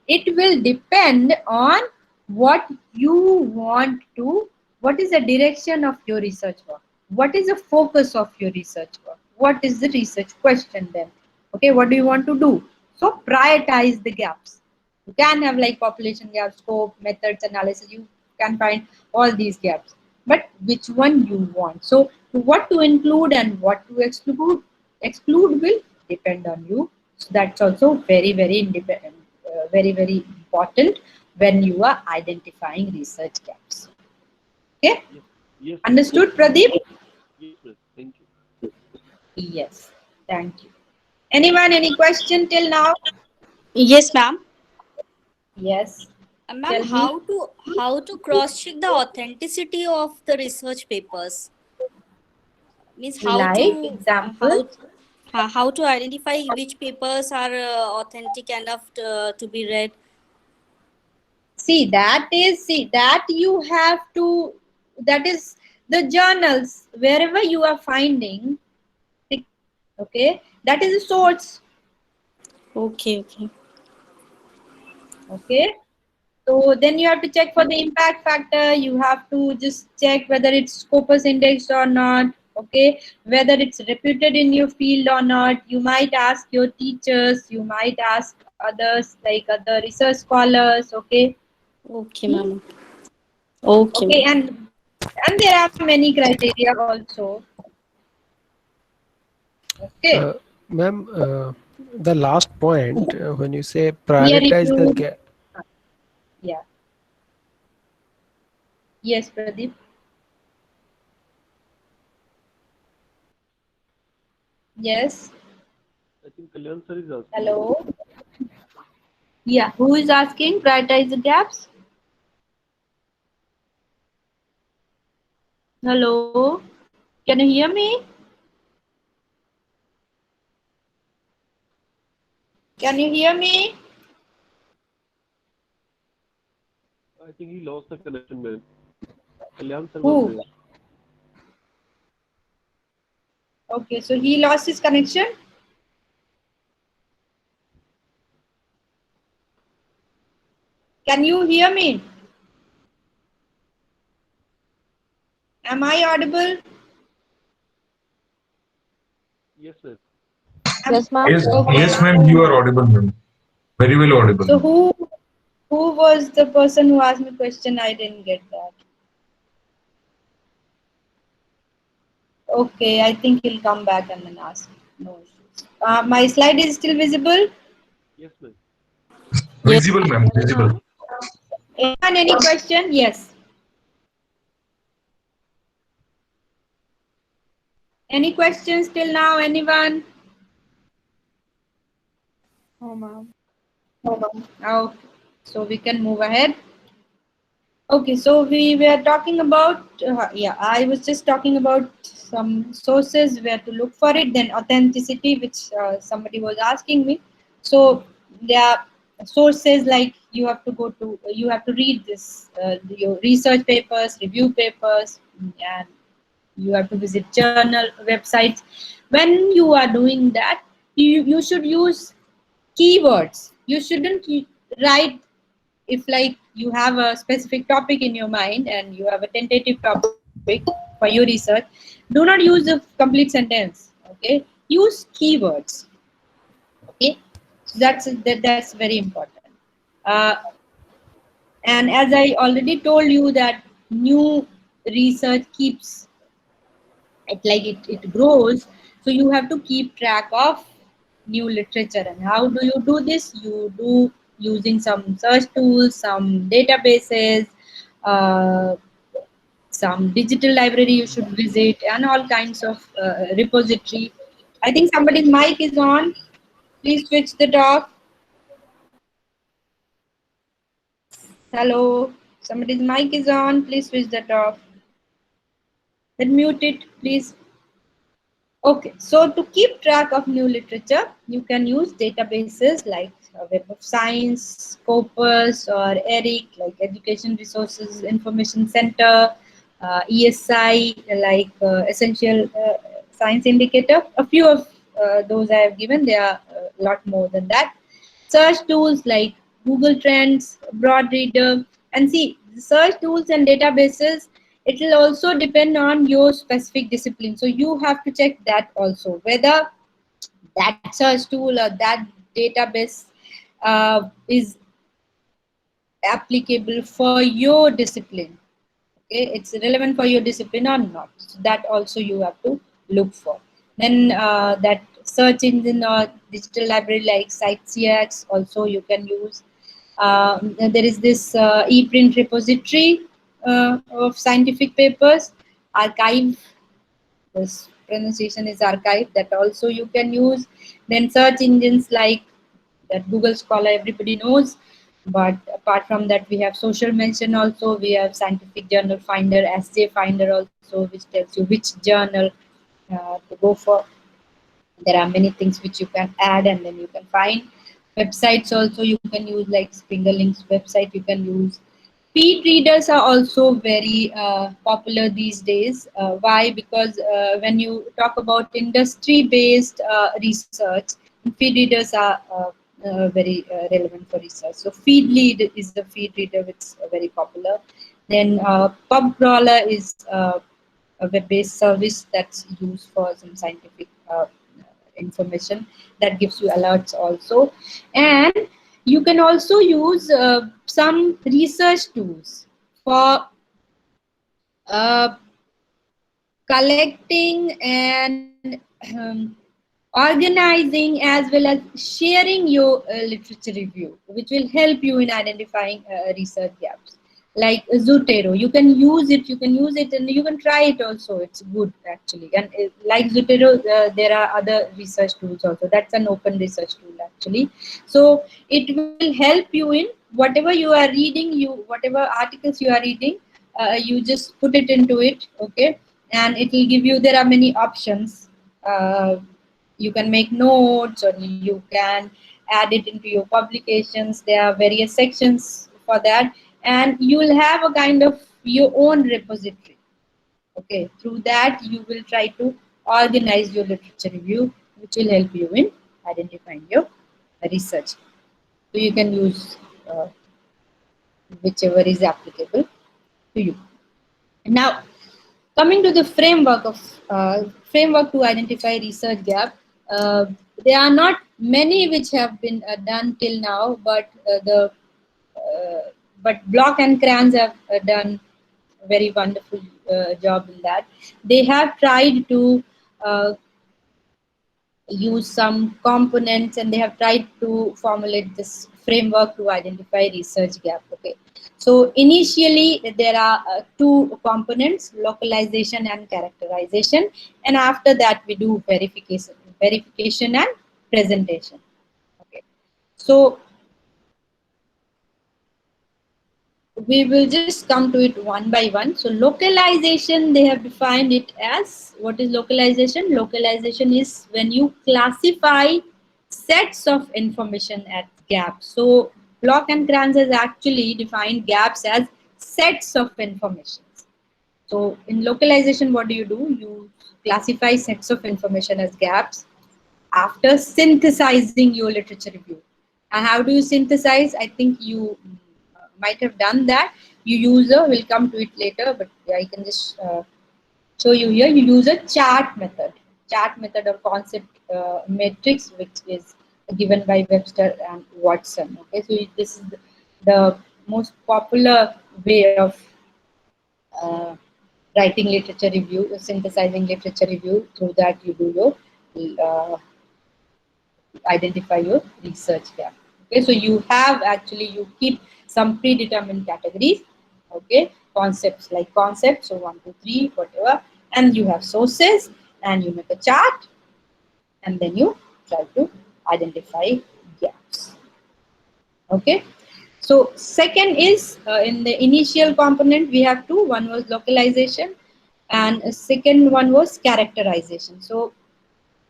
it will depend on what you want to, what is the direction of your research work, what is the focus of your research work, what is the research question then. Okay, what do you want to do? So prioritize the gaps. You can have like population gaps, scope, methods, analysis, you can find all these gaps, but which one you want. So what to include and what to exclude will depend on you. So that's also very independent, very important when you are identifying research gaps. Okay, Yes, yes, ma'am. understood, Pradeep? Yes, ma'am. Thank you. Yes, thank you. Anyone, any question till now? Yes, ma'am. Yes, Ma'am, tell me. how to cross check the authenticity of the research papers? Means Like example. how to identify which papers are authentic enough to be read. See that you have to, that is the journals wherever you are finding. Okay, that is a source. Okay, okay. Okay, so then you have to check for the impact factor. You have to just check whether it's Scopus indexed or not. Okay, whether it's reputed in your field or not. You might ask your teachers, you might ask others like other research scholars. Okay. Okay, Hmm? ma'am. Okay, Okay, ma'am. and there are many criteria also. Okay, Ma'am, the last point when you say peer prioritize the review. gap. Yeah. Yes, Pradeep. Yes. I think Kalyan sir is asking. Hello. Yeah, who is asking? Prioritize the gaps. Hello, can you hear me? Can you hear me? I think he lost the connection, man. Kalyan sir was Who? there. Okay, so he lost his connection. Can you hear me? Am I audible? Yes, ma'am. Yes, ma'am. Yes, Okay. yes, ma'am, you are audible, ma'am. Very well audible. So who was the person who asked me question? I didn't get that. Okay, I think he'll come back and then ask. No issues. My slide is still visible. Yes, ma'am. Visible, ma'am, visible. Anyone, any question? Yes. Any questions till now? Anyone? Oh, ma'am. Oh, so we can move ahead. Okay, so we were talking about, yeah, I was just talking about some sources where to look for it, then authenticity, which somebody was asking me. So there are sources like you have to read this, your research papers, review papers, and you have to visit journal websites. When you are doing that, you should use keywords. You shouldn't write, if like you have a specific topic in your mind and you have a tentative topic for your research, do not use a complete sentence. Okay, use keywords. Okay, so that's very important. uh, and as I already told you that new research keeps it grows, so you have to keep track of new literature. And how do you do this? You do using some search tools, some databases, uh, some digital library you should visit, and all kinds of repository. I think somebody's mic is on. Please switch that off. Hello, somebody's mic is on. Please switch that off. Then mute it, please. Okay, so to keep track of new literature, you can use databases like Web of Science, Scopus, or ERIC, like Education Resources Information Center, ESI, like Essential Science Indicator. A few of those I have given, there are a lot more than that. Search tools like Google Trends, Broadreader, and see, search tools and databases, it will also depend on your specific discipline. So you have to check that also, whether that search tool or that database is applicable for your discipline. Okay, it's relevant for your discipline or not. So that also you have to look for. Then that search engine or digital library like CiteCX also you can use. There is this e-print repository of scientific papers, archive. This pronunciation is archive, that also you can use. Then search engines like that Google Scholar everybody knows, but apart from that we have social mention also. We have scientific journal finder, SJ finder also, which tells you which journal to go for. There are many things which you can add and then you can find. Websites also you can use, like Spingerlink's website you can use. Feed readers are also very popular these days. Why? Because when you talk about industry-based research, feed readers are very relevant for research. So Feedlead is the feed reader which is very popular. Then PubCrawler is a web-based service that's used for some scientific information, that gives you alerts also. And you can also use some research tools for uh, collecting and organizing as well as sharing your literature review, which will help you in identifying research gaps. like Zotero. You can use it. You can use it, and you can try it also. It's good actually. And like Zotero, there are other research tools also. That's an open research tool actually. So it will help you in whatever you are reading. Whatever articles you are reading, you just put it into it, okay, and it will give you. There are many options. You can make notes, or you can add it into your publications. There are various sections for that, and you will have a kind of your own repository. Okay, through that you will try to organize your literature review, which will help you in identifying your research. So you can use whichever is applicable to you. Now, coming to the framework to identify research gap, there are not many which have been done till now, uh, but Block and Kranz have done a very wonderful job in that. They have tried to uh, use some components, and they have tried to formulate this framework to identify research gap. Okay, so initially there are two components, localization and characterization, and after that we do verification and presentation. Okay, so we will just come to it one by one. So localization, they have defined it as, what is localization? Localization is when you classify sets of information as gaps. So Block and Kranz has actually defined gaps as sets of information. So in localization, what do? You classify sets of information as gaps after synthesizing your literature review. And how do you synthesize? I think you might have done that. You use a, we'll come to it later, but I can just show you here. You use a chart method or concept matrix, which is given by Webster and Watson. Okay, so this is the most popular way of uh, writing literature review, synthesizing literature review. Through that, you do your identify your research gap. Okay, so you have actually, you keep some predetermined categories. Okay, concepts like concepts, so 1, 2, 3, whatever, and you have sources, and you make a chart, and then you try to identify gaps. Okay, so second is in the initial component we have two. One was localization, and a second one was characterization. So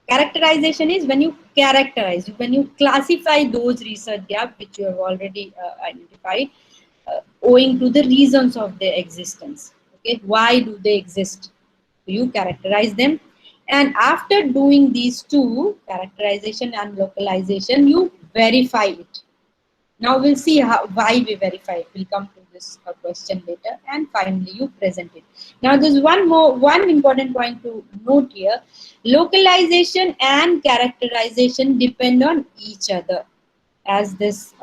characterization is when you characterize, when you classify those research gaps which you have already identified, owing to the reasons of their existence. Okay, why do they exist? You characterize them, and after doing these two, characterization and localization, you verify it. Now we'll see why we verify it. We'll come to this question later, and finally you present it. Now there's one important point to note here. Localization and characterization depend on each other, as this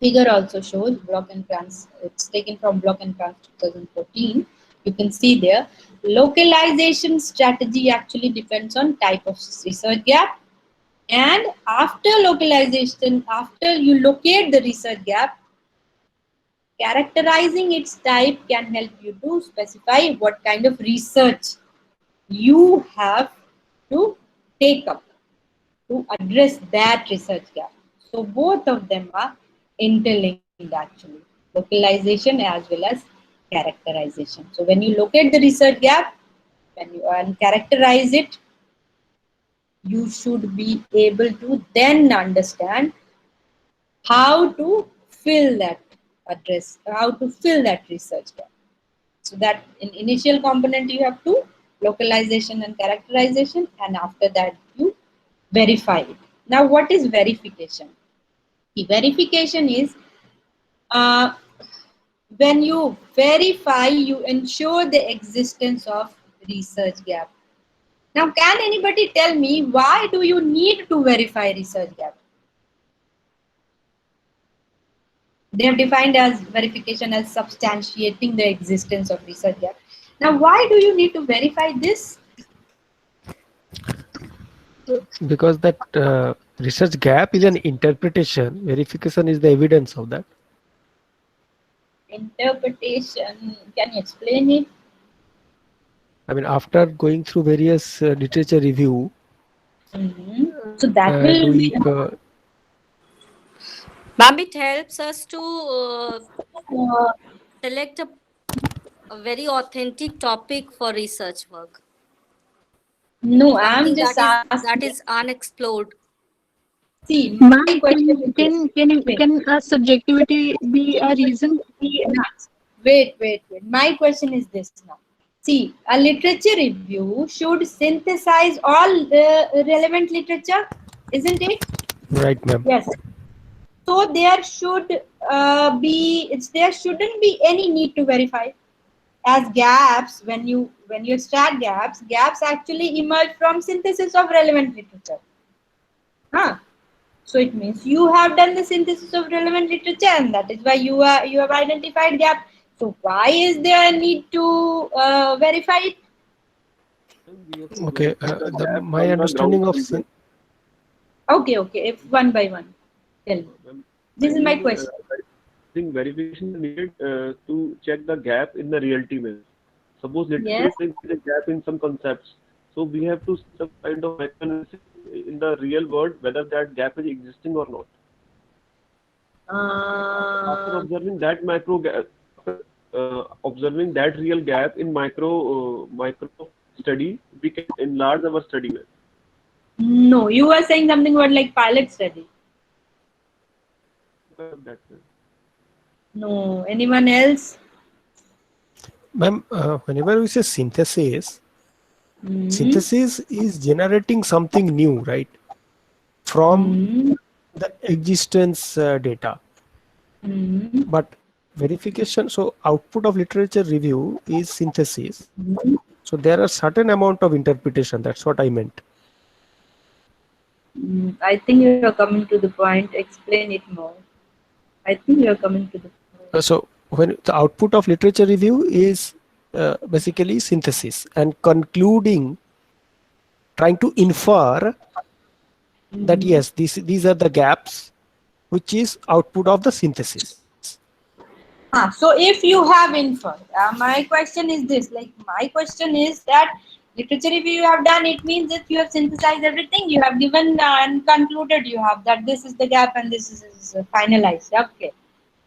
figure also shows. Block and Kranz, it's taken from Block and Kranz 2014. You can see there, localization strategy actually depends on type of research gap, and after localization, after you locate the research gap, characterizing its type can help you to specify what kind of research you have to take up to address that research gap. So both of them are interlinked actually, localization as well as characterization. So when you locate the research gap, when you characterize it, you should be able to then understand how to fill that how to fill that research gap. So that in initial component you have two, localization and characterization, and after that you verify it. Now what is verification? The verification is uh, when you verify, you ensure the existence of research gap. Now can anybody tell me why do you need to verify research gap? They have defined as verification as substantiating the existence of research gap. Now, why do you need to verify this? Because that research gap is an interpretation. Verification is the evidence of that. Interpretation. Can you explain it? I mean, after going through various literature review, So that and will we be. Ma'am, it helps us to select a very authentic topic for research work. No, I'm Something just that asking. is unexplored. See, my Ma'am, question is this. Wait, can subjectivity be a reason? wait. My question is this now. See, a literature review should synthesize all the relevant literature, isn't it? right, ma'am. Yes. So there should there shouldn't be any need to verify. As gaps, when you extract gaps actually emerge from synthesis of relevant literature. Huh? So it means you have done the synthesis of relevant literature, and that is why you have identified gap. So why is there a need to verify it? We have to Okay, verify the gap my from the ground understanding of truth. Okay. If one by one, tell me. I This is my mean, question. I think verification is needed to check the gap in the reality measure. Suppose literature Yes. says there is a gap in some concepts, so we have to see some kind of microanalysis in the real world whether that gap is existing or not. After Uh, observing that micro gap, after observing that real gap in micro study, we can enlarge our study map. no, you were saying something about like pilot study. Kind of that way. No, anyone else? ma'am, whenever we say synthesis, Hmm. synthesis is generating something new, right? From Hmm. the existence data. Hmm. But verification, so output of literature review is synthesis. So there are certain amount of interpretation. That's what I meant. I think you are coming to the point. Explain it more. I think you are coming to the point. So when the output of literature review is basically synthesis and concluding, trying to infer that yes, these are the gaps, which is output of the synthesis. So if you have inferred, my question is this: like my question is that literature review you have done, it means that you have synthesized everything, you have given and concluded, you have that this is the gap and this is finalized. Okay,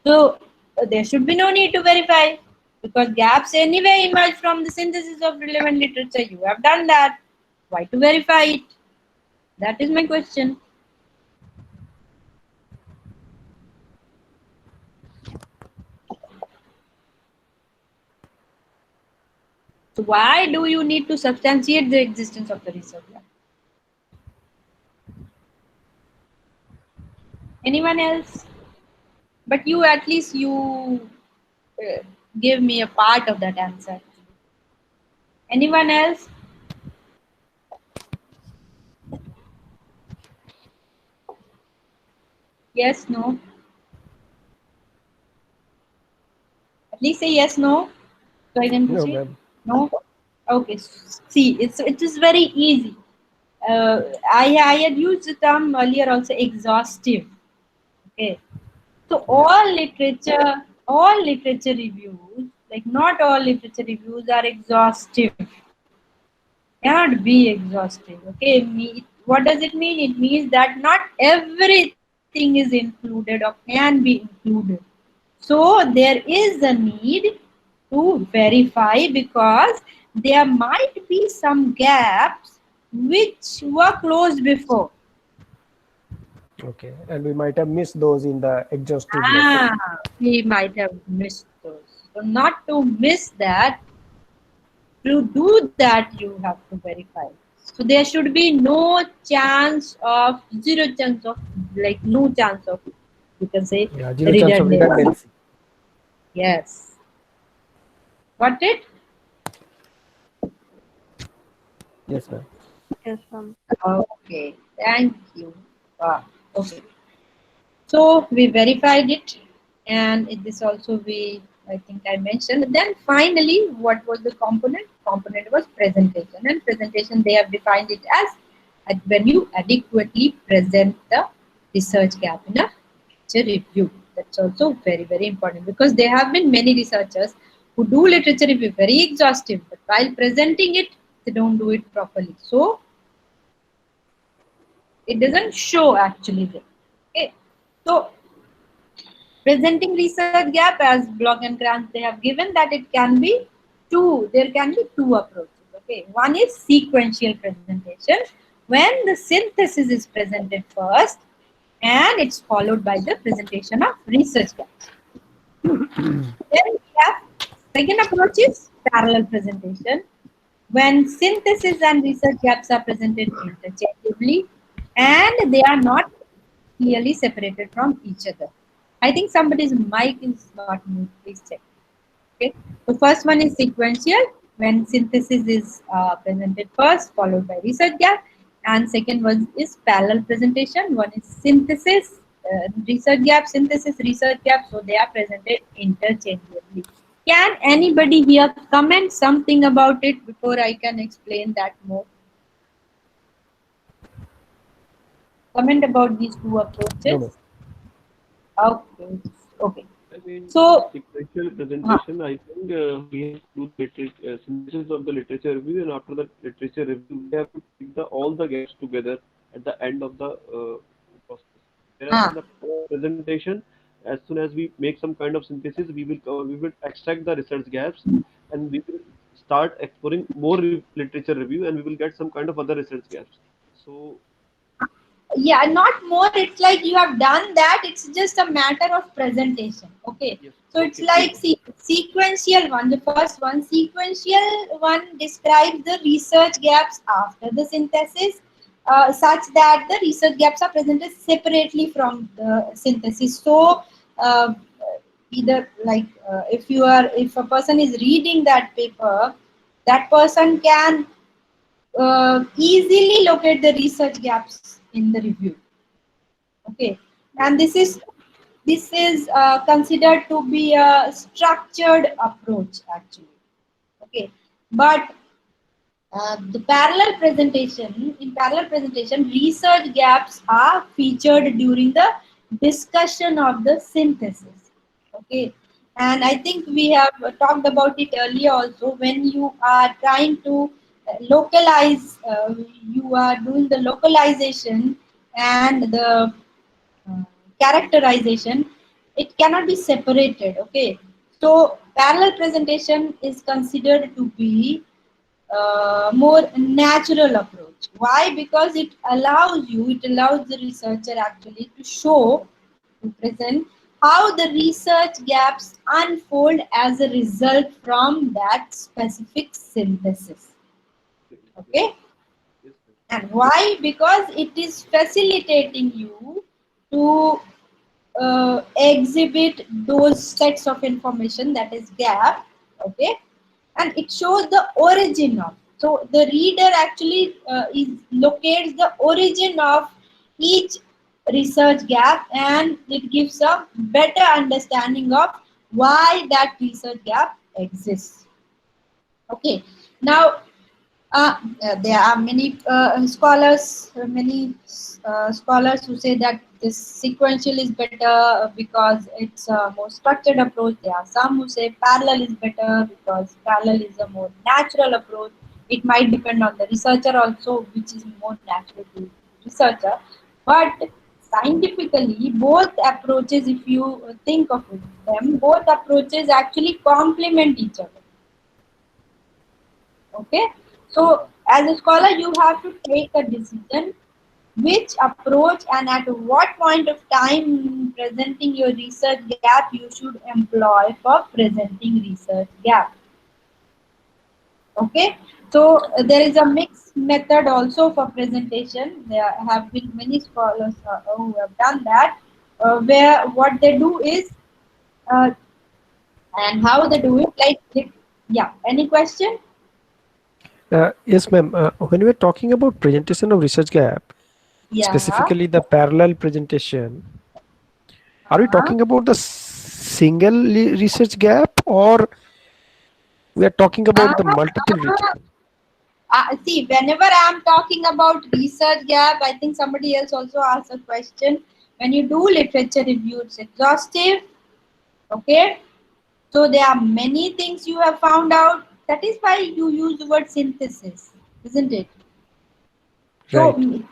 so there should be no need to verify because gaps anyway emerge from the synthesis of relevant literature. You have done that. Why to verify it? That is my question. So why do you need to substantiate the existence of the research gap? Anyone else? But you at least you uh, give me a part of that answer. Anyone else? Yes, no. At least say yes, no. So I can No, proceed. ma'am. No. Okay. See, it is very easy. I had used the term earlier also exhaustive. Okay. So all literature reviews, like not all literature reviews are exhaustive. Cannot be exhaustive. Okay, what does it mean? It means that not everything is included or can be included. So there is a need to verify because there might be some gaps which were closed before. Okay, and we might have missed those in the exhaustiveness. Ah, we might have missed those. So not to miss that, to do that you have to verify. So there should be no chance of zero chance of like no chance of you can say Yeah, zero chance of redundancy. redundancy. Yes. Got it? Yes, ma'am. Yes, ma'am. Okay. Thank you. Okay. So we verified it, and this also I think I mentioned. Then finally, what was the component? Component was presentation, and presentation they have defined it as when you adequately present the research gap in a literature review. That It's also very, very important because there have been many researchers who do literature review very exhaustive, but while presenting it, they don't do it properly. So it doesn't show actually there. Okay. So presenting research gap, as Block and Grant they have given that it can be two. There can be two approaches. Okay, one is sequential presentation when the synthesis is presented first, and it's followed by the presentation of research gaps. Then we have second approach is parallel presentation when synthesis and research gaps are presented interchangeably and they are not clearly separated from each other. I think somebody's mic is not moved. Please check. Okay. The first one is sequential when synthesis is presented first, followed by research gap, and second one is parallel presentation. One is synthesis, research gap, synthesis, research gap. So they are presented interchangeably. Can anybody here comment something about it before I can explain that more? Comment about these two approaches. No. Okay. Okay. I mean, So, sequential presentation, I think we have to do the synthesis of the literature review, and after the literature review, we have to take all the gaps together at the end of the process. Whereas in the presentation, as soon as we make some kind of synthesis, we will extract the research gaps, and we will start exploring more literature review, and we will get some kind of other research gaps. So yeah, not more, it's like you have done that, it's just a matter of presentation. Okay, yes, so it's okay, like sequential one. The first one, sequential one, describes the research gaps after the synthesis, such that the research gaps are presented separately from the synthesis. So uh, either like if a person is reading that paper, that person can easily locate the research gaps in the review. Okay, and this is considered to be a structured approach actually. Okay, but the parallel presentation, in parallel presentation, research gaps are featured during the discussion of the synthesis. Okay, and I think we have talked about it earlier also. When you are trying to localize, you are doing the localization and the uh, characterization, it cannot be separated. Okay, so parallel presentation is considered to be more natural approach. Why? Because it allows the researcher actually to show, to present how the research gaps unfold as a result from that specific synthesis. Okay, yes, and why? Because it is facilitating you to exhibit those sets of information, that is gap. Okay, and it shows the origin of, so the reader actually locates the origin of each research gap, and it gives a better understanding of why that research gap exists. Okay, now there are many scholars who say that this sequential is better because it's a more structured approach. There are some who say parallel is better because parallel is a more natural approach. It might depend on the researcher also, which is more natural to researcher. But scientifically, both approaches, if you think of them, both approaches actually complement each other. Okay, so as a scholar you have to take a decision which approach and at what point of time in presenting your research gap you should employ for presenting research gap. Okay, so there is a mixed method also for presentation. There have been many scholars who have done that, where what they do is uh, and how they do it, like, yeah, any question? Yes, ma'am. When we're talking about presentation of research gap, Yeah. specifically the parallel presentation, are we uh talking about the single research gap, or we are talking about the multiple research? See, whenever I'm talking about research gap, I think somebody else also asked a question. when you do literature review, it's exhaustive. Okay, so there are many things you have found out. That is why you use the word synthesis, isn't it? So Right.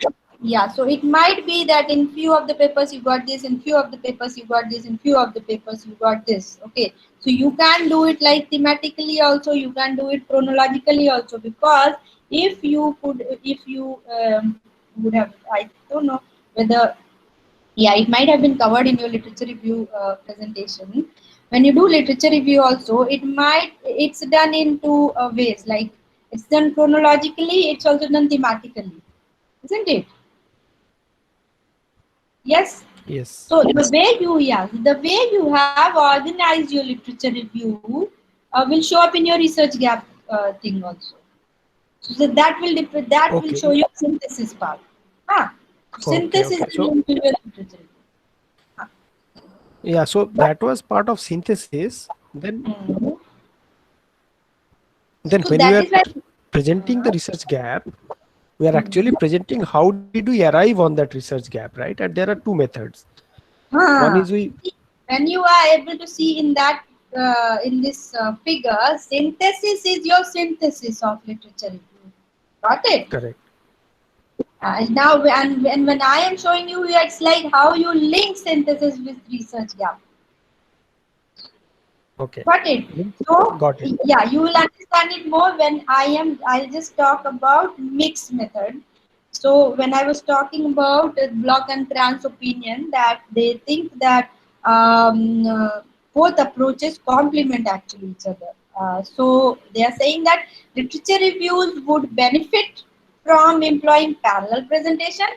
yeah, so it might be that in few of the papers you got this, in few of the papers you got this, in few of the papers you got this. Okay, so you can do it like thematically also, you can do it chronologically also, because if you could, if you would have, I don't know whether, yeah, it might have been covered in your literature review presentation. When you do literature review also, it might, it's done in two ways, like it's done chronologically, it's also done thematically, isn't it? Yes. Yes. So the way you, yeah, the way you have organized your literature review will show up in your research gap thing also. So that will that will show Okay. you synthesis part. Ah, Okay. synthesis Okay. is So into your literature review. Ah. yeah, so that was part of synthesis. Mhm. Then So when we that are is why. presenting the research gap, we are actually Mhm. presenting how did we arrive on that research gap, right? And there are two methods. One Huh. is we When you are able to see in that in this figure, synthesis is your synthesis of literature review. Got it? correct. Now, and when I am showing you, it's like how you link synthesis with research gap. Okay. Got it? So, Got it. yeah, you will understand it more when I'll just talk about mixed method. So, when I was talking about Block and Cran's opinion, that they think that both approaches complement actually each other. So, they are saying that literature reviews would benefit from employing parallel presentation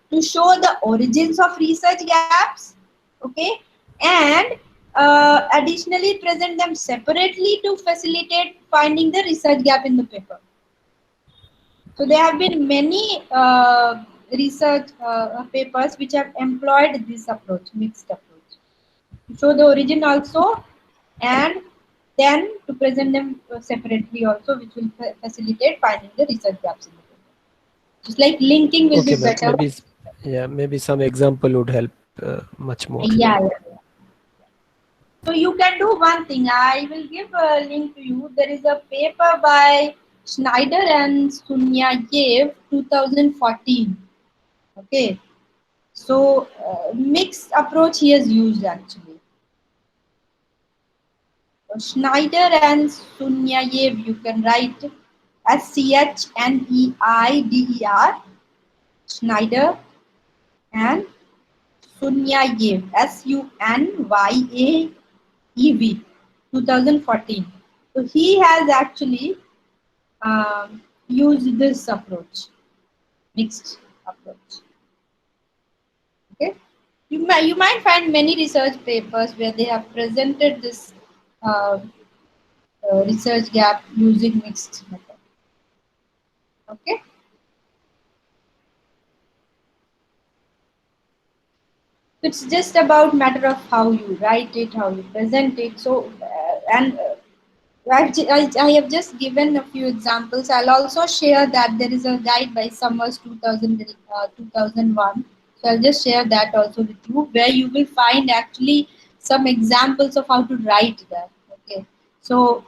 to show the origins of research gaps. Okay, and additionally present them separately to facilitate finding the research gap in the paper. So there have been many research papers which have employed this approach, mixed approach, to show the origin also, and then to present them separately also, which will facilitate finding the research gaps in the paper. Just like linking will Okay, be ma'am. better. Yeah, maybe some example would help much more. Yeah, yeah. So you can do one thing. I will give a link to you. There is a paper by Schneider and Sunyayev 2014. Okay. So mixed approach he has used actually. So Schneider and Sunyayev, you can write Schneider, Schneider and Sunyayev, Sunyaev, 2014. So he has actually used this approach, mixed approach. Okay, you might find many research papers where they have presented this uh, research gap using mixed method. Okay, it's just about matter of how you write it, how you present it. So and I have just given a few examples. I'll also share that there is a guide by Summers 2001. So I'll just share that also with you, where you will find actually some examples of how to write that. Okay. So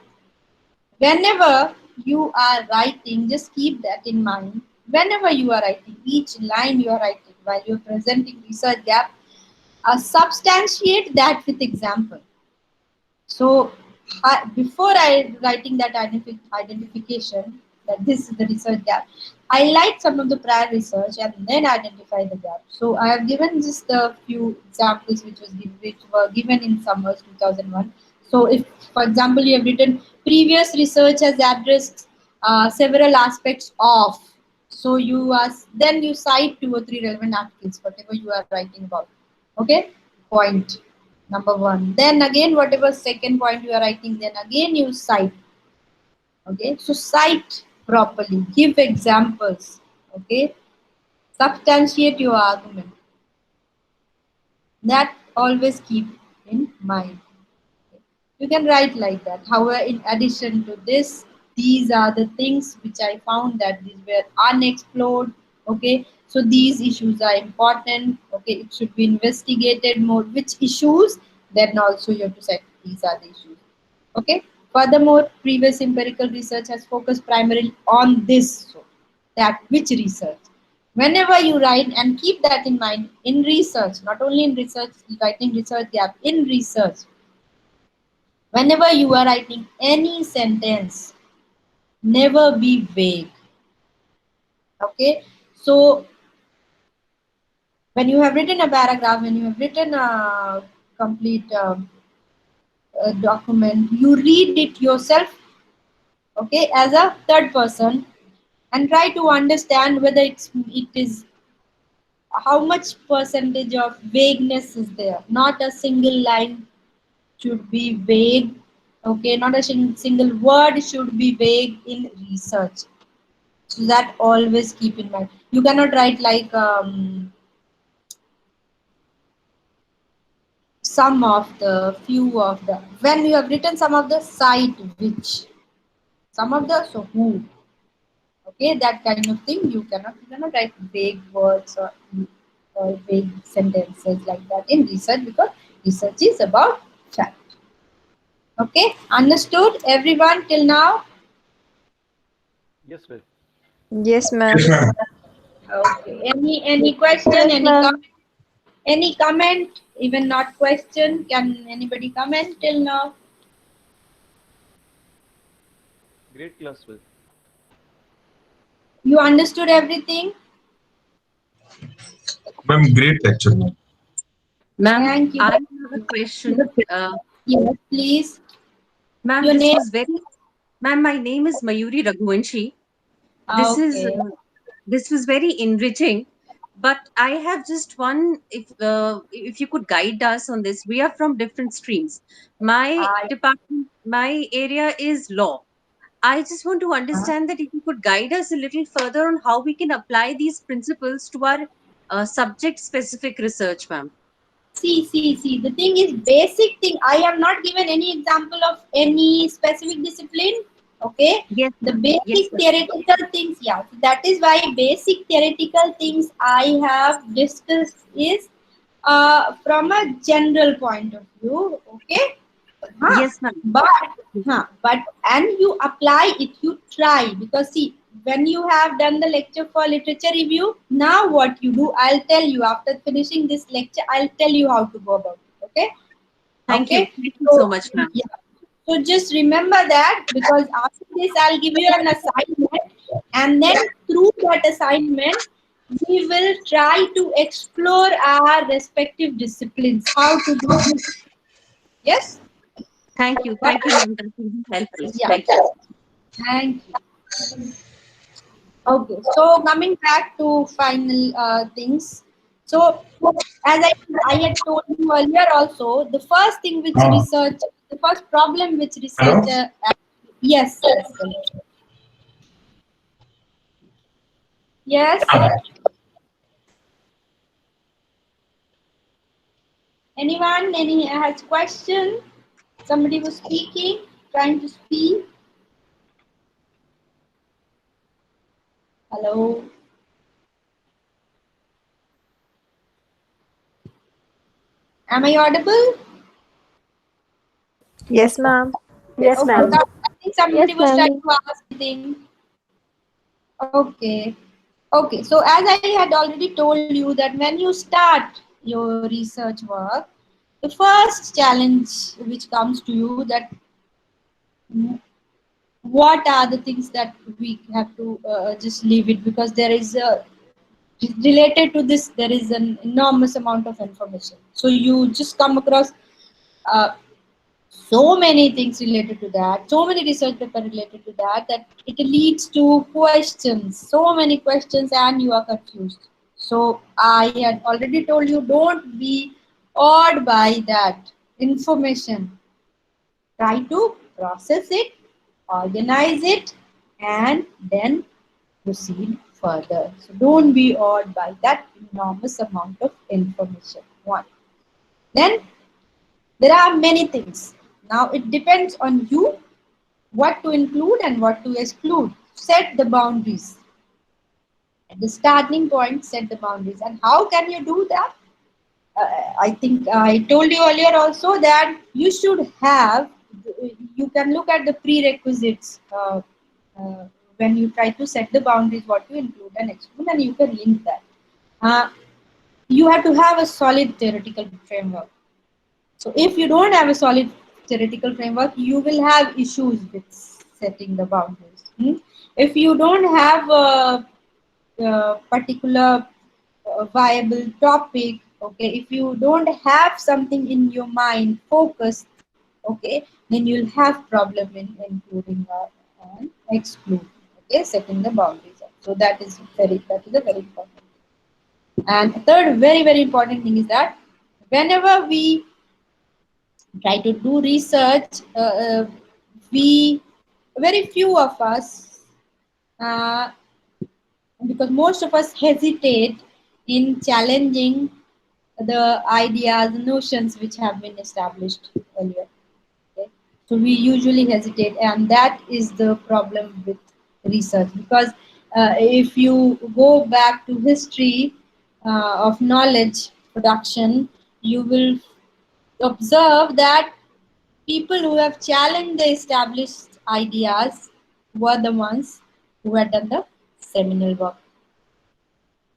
whenever you are writing, just keep that in mind. Whenever you are writing, each line you are writing while you're presenting research gap, substantiate that with example. So before I writing that identification that this is the research gap, highlight some of the prior research and then identify the gap. So I have given just a few examples which were given in Summers 2001. So if, for example, you have written previous research has addressed several aspects of, so you are then you cite 2 or 3 relevant articles, whatever you are writing about. Okay, point number one. Then again, whatever second point you are writing, then again you cite. Okay, so cite properly, give examples. Okay, substantiate your argument. That always keep in mind. You can write like that. However, in addition to this, these are the things which I found that these were unexplored. Okay, So these issues are important. Okay, it should be investigated more. Which issues? Then also you have to say these are the issues. Okay. Furthermore, previous empirical research has focused primarily on this. So that which research? Whenever you write, and keep that in mind, in research, not only in research, writing research gap, in research, whenever you are writing any sentence, never be vague. Okay. So when you have written a paragraph, when you have written a complete document, you read it yourself, okay, as a third person, and try to understand whether it is how much percentage of vagueness is there. Not a single line should be vague, okay, not a single word should be vague in research. So that always keep in mind. You cannot write like some of the few of the, when you have written some of the site which, some of the, so who, okay, that kind of thing. You cannot write vague words or vague sentences like that in research, because research is about fact. Okay, understood everyone till now? Yes, ma'am. Yes, Yes, ma'am. ma'am. Okay, any question, Yes, any ma'am. comment, any comment, even not question, can anybody comment till now? Great class, ma'am. You understood everything? Ma'am, great lecture, ma'am. Ma'am, Thank you. I have a question. Yes, please. Ma'am, Your name? ma'am, my name is Mayuri Raghuvanshi. This is, Okay. this was very enriching. But I have just one, if you could guide us on this. We are from different streams. My I department, my area is law. I just want to understand that if you could guide us a little further on how we can apply these principles to our subject-specific research, ma'am. see. The thing is, basic thing. I have not given any example of any specific discipline. Okay. Yes, The ma'am. Yes, basic ma'am. theoretical things, yeah. That is why basic theoretical things I have discussed is from a general point of view. Okay. Huh. Yes, ma'am. But and you apply it, you try, because see, when you have done the lecture for literature review, now what you do, I'll tell you after finishing this lecture, I'll tell you how to go about it. Okay. Thank you. Okay. Thank you so So much, ma'am. yeah. So just remember that, because after this I'll give you an assignment, and then through that assignment we will try to explore our respective disciplines, how to do this. Yes. Thank you. But Thank you, ma'am. That will be helpful. yeah. Thank you. Thank you. Okay, so coming back to final things. So, as I had told you earlier, also the first thing which Uh, research, the first problem which Hello? researcher, yes, yes. Anyone, any has question? Somebody was speaking, trying to speak. Hello. Am I audible? Yes, ma'am. Yes, Okay, ma'am. I think somebody Yes, was trying ma'am. to ask something. Okay. Okay, so as I had already told you that when you start your research work, the first challenge which comes to you, that what are the things that we have to just leave it, because there is a, related to this, there is an enormous amount of information. So you just come across uh, so many things related to that, so many research papers related to that, that it leads to questions, so many questions, and you are confused. So I had already told you, don't be awed by that information. Try to process it, organize it, and then proceed further. So don't be awed by that enormous amount of information. One. Then there are many things. Now it depends on you what to include and what to exclude. Set the boundaries. At the starting point, set the boundaries. And how can you do that? I think I told you earlier also that you should have, you can look at the prerequisites uh, when you try to set the boundaries, what to include and exclude, and you can link that. You have to have a solid theoretical framework. So if you don't have a solid theoretical framework, you will have issues with setting the boundaries. If you don't have a particular viable topic, okay, if you don't have something in your mind focused, okay, then you'll have problem in including and exclude, okay, setting the boundaries up. So that is a very important. And third, very, very important thing is that whenever we try to do research, we, very few of us, uh, because most of us hesitate in challenging the ideas, the notions which have been established earlier. Okay? So we usually hesitate, and that is the problem with research, because if you go back to history of knowledge production, you will observe that people who have challenged the established ideas were the ones who had done the seminal work.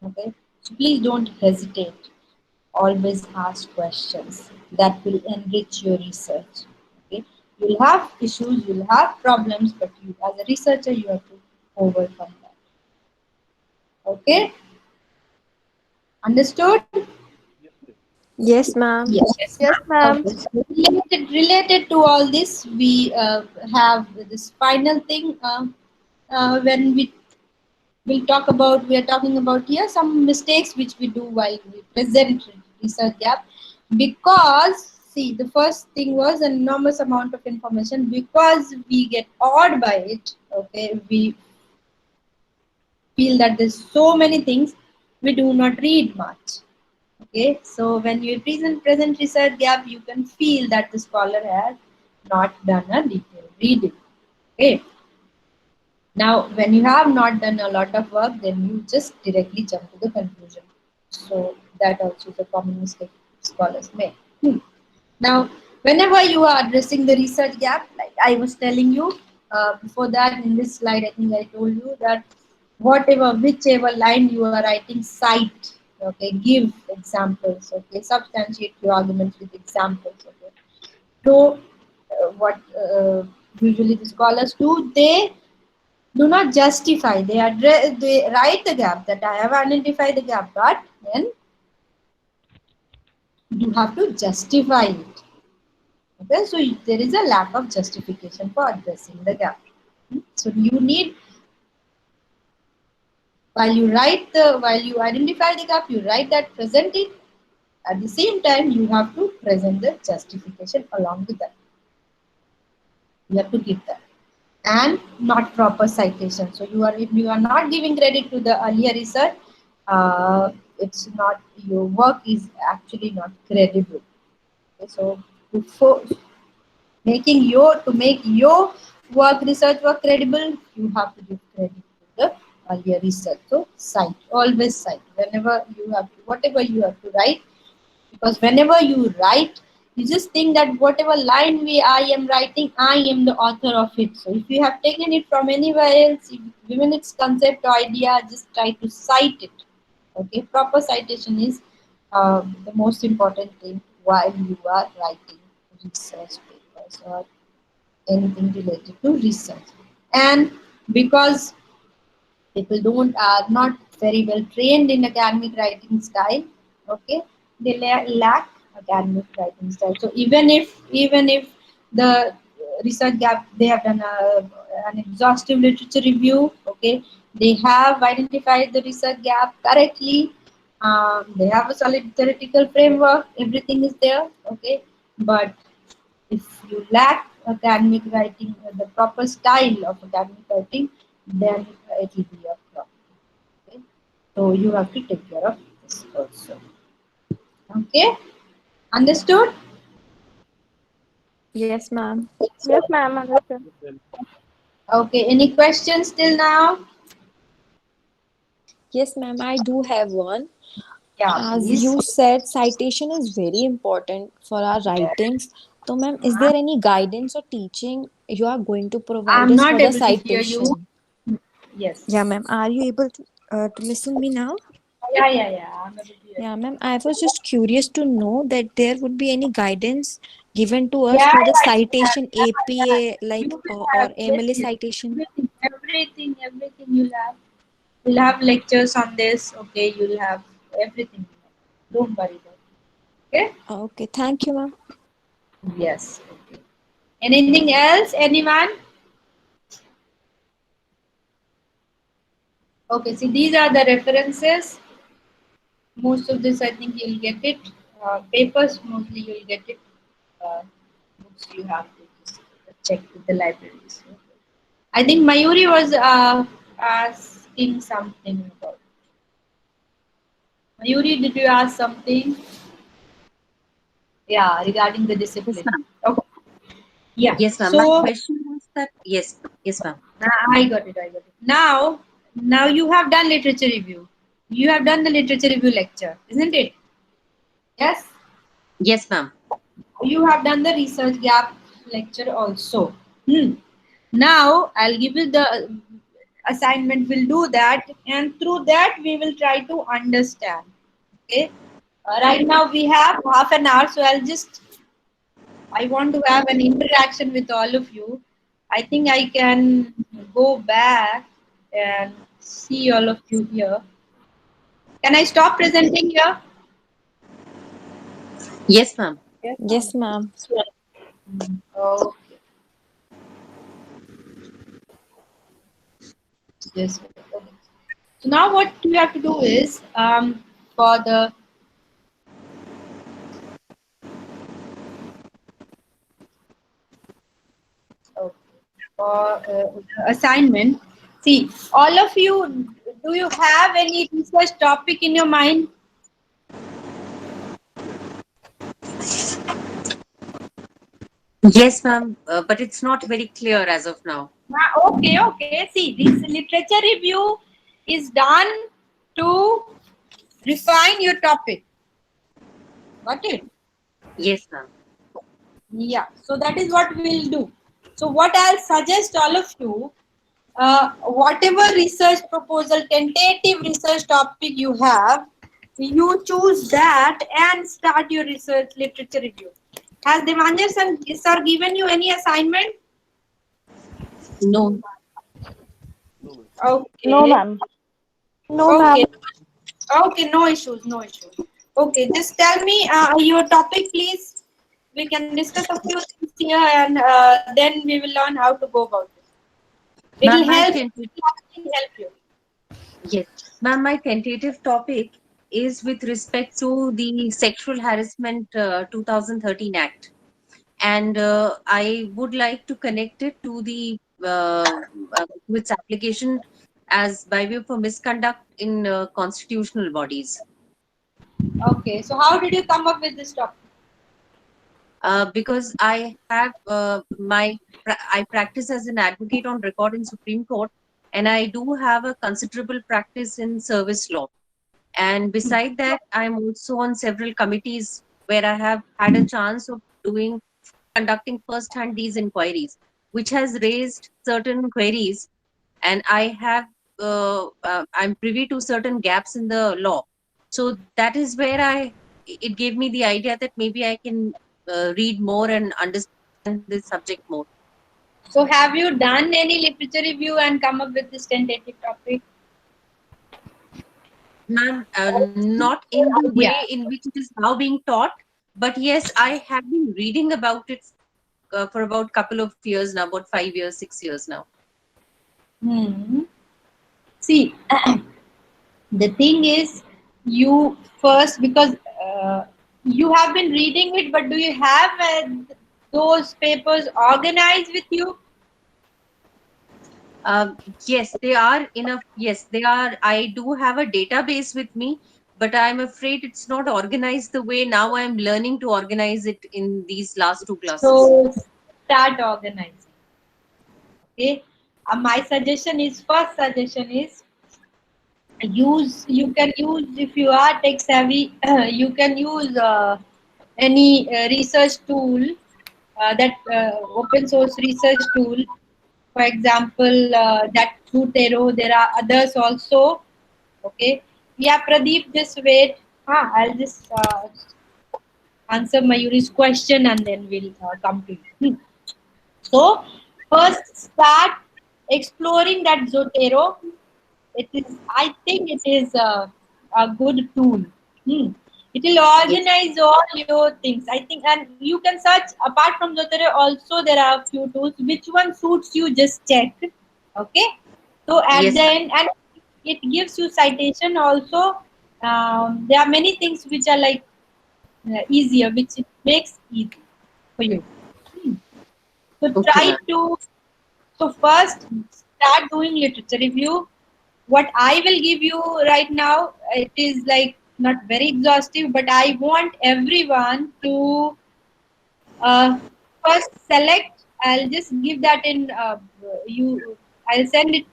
Okay, so please don't hesitate. Always ask questions that will enrich your research. Okay, you'll have issues, you'll have problems, but you, as a researcher, you have to overcome that. Okay, understood? Yes, ma'am. Yes. Yes, ma'am. Okay. So related to all this, we have this final thing. When we'll talk about, we are talking about here some mistakes which we do while we present research gap, because see, the first thing was an enormous amount of information. Because we get awed by it, okay, we feel that there's so many things, we do not read much. Okay, so when you present research gap, you can feel that the scholar has not done a detailed reading. Okay, now, when you have not done a lot of work, then you just directly jump to the conclusion. So that also is a common mistake scholars make. Now, whenever you are addressing the research gap, like I was telling you before that in this slide, I think I told you that whichever line you are writing, cite, okay, give examples, okay, substantiate your arguments with examples, okay. So, what usually the scholars do, they do not justify, they write the gap, that I have identified the gap, but then you have to justify it. Okay, so there is a lack of justification for addressing the gap. So you need, while you identify the gap, you write that, present it. At the same time, you have to present the justification along with that. You have to give that. And not proper citation. So if you are not giving credit to the earlier research, it's not, your work is actually not credible. Okay, so to make your research work credible, you have to give credit to the earlier research. So cite, always cite whenever you have to, whatever you have to write, because whenever you write, you just think that whatever line I am writing, I am the author of it. So if you have taken it from anywhere else, given its concept or idea, just try to cite it. Okay, proper citation is the most important thing while you are writing research papers or anything related to research. And because people don't are not very well trained in academic writing style, okay, they lack academic writing style. So even if the research gap, they have done an exhaustive literature review, okay, they have identified the research gap correctly, they have a solid theoretical framework, everything is there, okay, but if you lack academic writing, the proper style of academic writing, then it will be a problem. Okay? So you have to take care of this also. Okay, understood? Yes, ma'am. Yes, ma'am. Understood. Okay, any questions till now? Yes, ma'am, I do have one. Yeah, As please. you said, citation is very important for our writings. So, ma'am, is there any guidance or teaching you are going to provide I'm us not for the able to hear you. citation? Yeah, Yes. ma'am. Are you able to listen me now? Yeah. I'm able to hear Yeah, you. ma'am. I was just curious to know that there would be any guidance given to us Yeah, for the you have. citation Yeah. APA, You like will or have. Yes, MLA yes. citation. Everything you'll have. You'll have lectures on this. Okay, you'll have everything. Don't worry about it. Okay. Okay, thank you, ma'am. Yes. Okay. Anything else? Anyone? Okay. See, these are the references. Most of this, I think you'll get it. Papers, mostly you'll get it. Books you have to just check with the libraries. I think Mayuri was asking something about. Mayuri, did you ask something? Yeah, regarding the Yes, discipline. ma'am. Okay. Yeah. Yes, ma'am. My So question was that, yes, ma'am. I got it. I got it. Now you have done literature review. You have done the literature review lecture, isn't it? Yes. Yes, ma'am. You have done the research gap lecture also. Now I'll give you the assignment. We'll do that, and through that we will try to understand. Okay. Right now we have half an hour, so I want to have an interaction with all of you. I think I can go back and see all of you here. Can I stop presenting here? Yes, ma'am. Yes, ma'am. Oh, yes. Okay. So now what we have to do is for the assignment. See, all of you, do you have any research topic in your mind? Yes, ma'am. But it's not very clear as of now. Okay. See, this literature review is done to refine your topic. Got it? Yes, ma'am. Yeah. So that is what we'll do. So what I'll suggest all of you, whatever research proposal, tentative research topic you have, you choose that and start your research literature review. Has Devanjar sir given you any assignment? No. No, Okay. ma'am. No, Okay. ma'am. Okay. No issues. No issues. Okay. Just tell me your topic, please. We can discuss a few things here, and then we will learn how to go about it. It'll Ma'am, my help. tentative, It'll actually help you. yes. Ma'am, my tentative topic is with respect to the Sexual Harassment 2013 Act. And I would like to connect it to the to its application as by way of a misconduct in constitutional bodies. Okay. So how did you come up with this topic? Because I have I practice as an advocate on record in Supreme Court, and I do have a considerable practice in service law. And beside that, I'm also on several committees where I have had a chance of conducting firsthand these inquiries, which has raised certain queries, and I'm privy to certain gaps in the law. So that is where it gave me the idea that maybe I can read more and understand this subject more. So have you done any literature review and come up with this tentative topic? Ma'am, not in the way Yeah. in which it is now being taught, but yes, I have been reading about it for about couple of years now, about 5 years, 6 years now. See, the thing is, you first, because you have been reading it, but do you have those papers organized with you? Yes, they are enough. Yes, they are. I do have a database with me, but I'm afraid it's not organized the way now I'm learning to organize it in these last two classes. So start organizing. Okay. My first suggestion is use, you can use, if you are tech savvy, you can use any research tool, that open source research tool. For example, that Zotero, there are others also. Okay. Yeah, Pradeep, just wait. I'll just answer Mayuri's question and then we'll come to you. So, first start exploring that Zotero. It is, I think it is a good tool. Hmm. It will Yes. organize all your things. I think, and you can search apart from Zotero. Also, there are a few tools. Which one suits you? Just check. Okay. So at Yes, the ma'am. end, and it gives you citation also. There are many things which are like easier, which it makes easy for you. Hmm. So Okay, try ma'am. to, so first start doing literature review. What I will give you right now, it is like not very exhaustive, but I want everyone to uh, first select. I'll just give that in you. I'll send it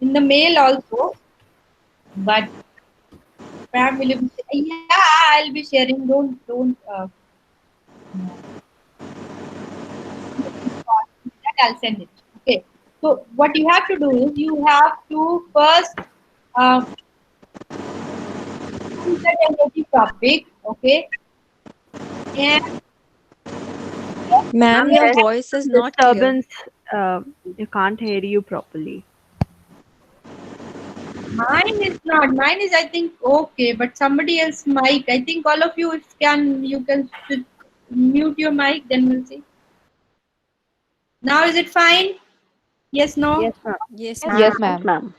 in the mail also. But Pam, will you yeah, I'll be sharing. Don't that I'll send it. Okay. So what you have to do is you have to first uh, choose the tentative topic. Okay. And Ma'am, Ma'am, your there's voice is some not clear. disturbance. You can't hear you properly. mine is not. Mine is, I think, okay, but somebody else mic. I think all of you, if can, you can mute your mic. Then we'll see. Now is it fine? Yes, no. Yes, ma'am. Yes, Yes, ma'am. ma'am.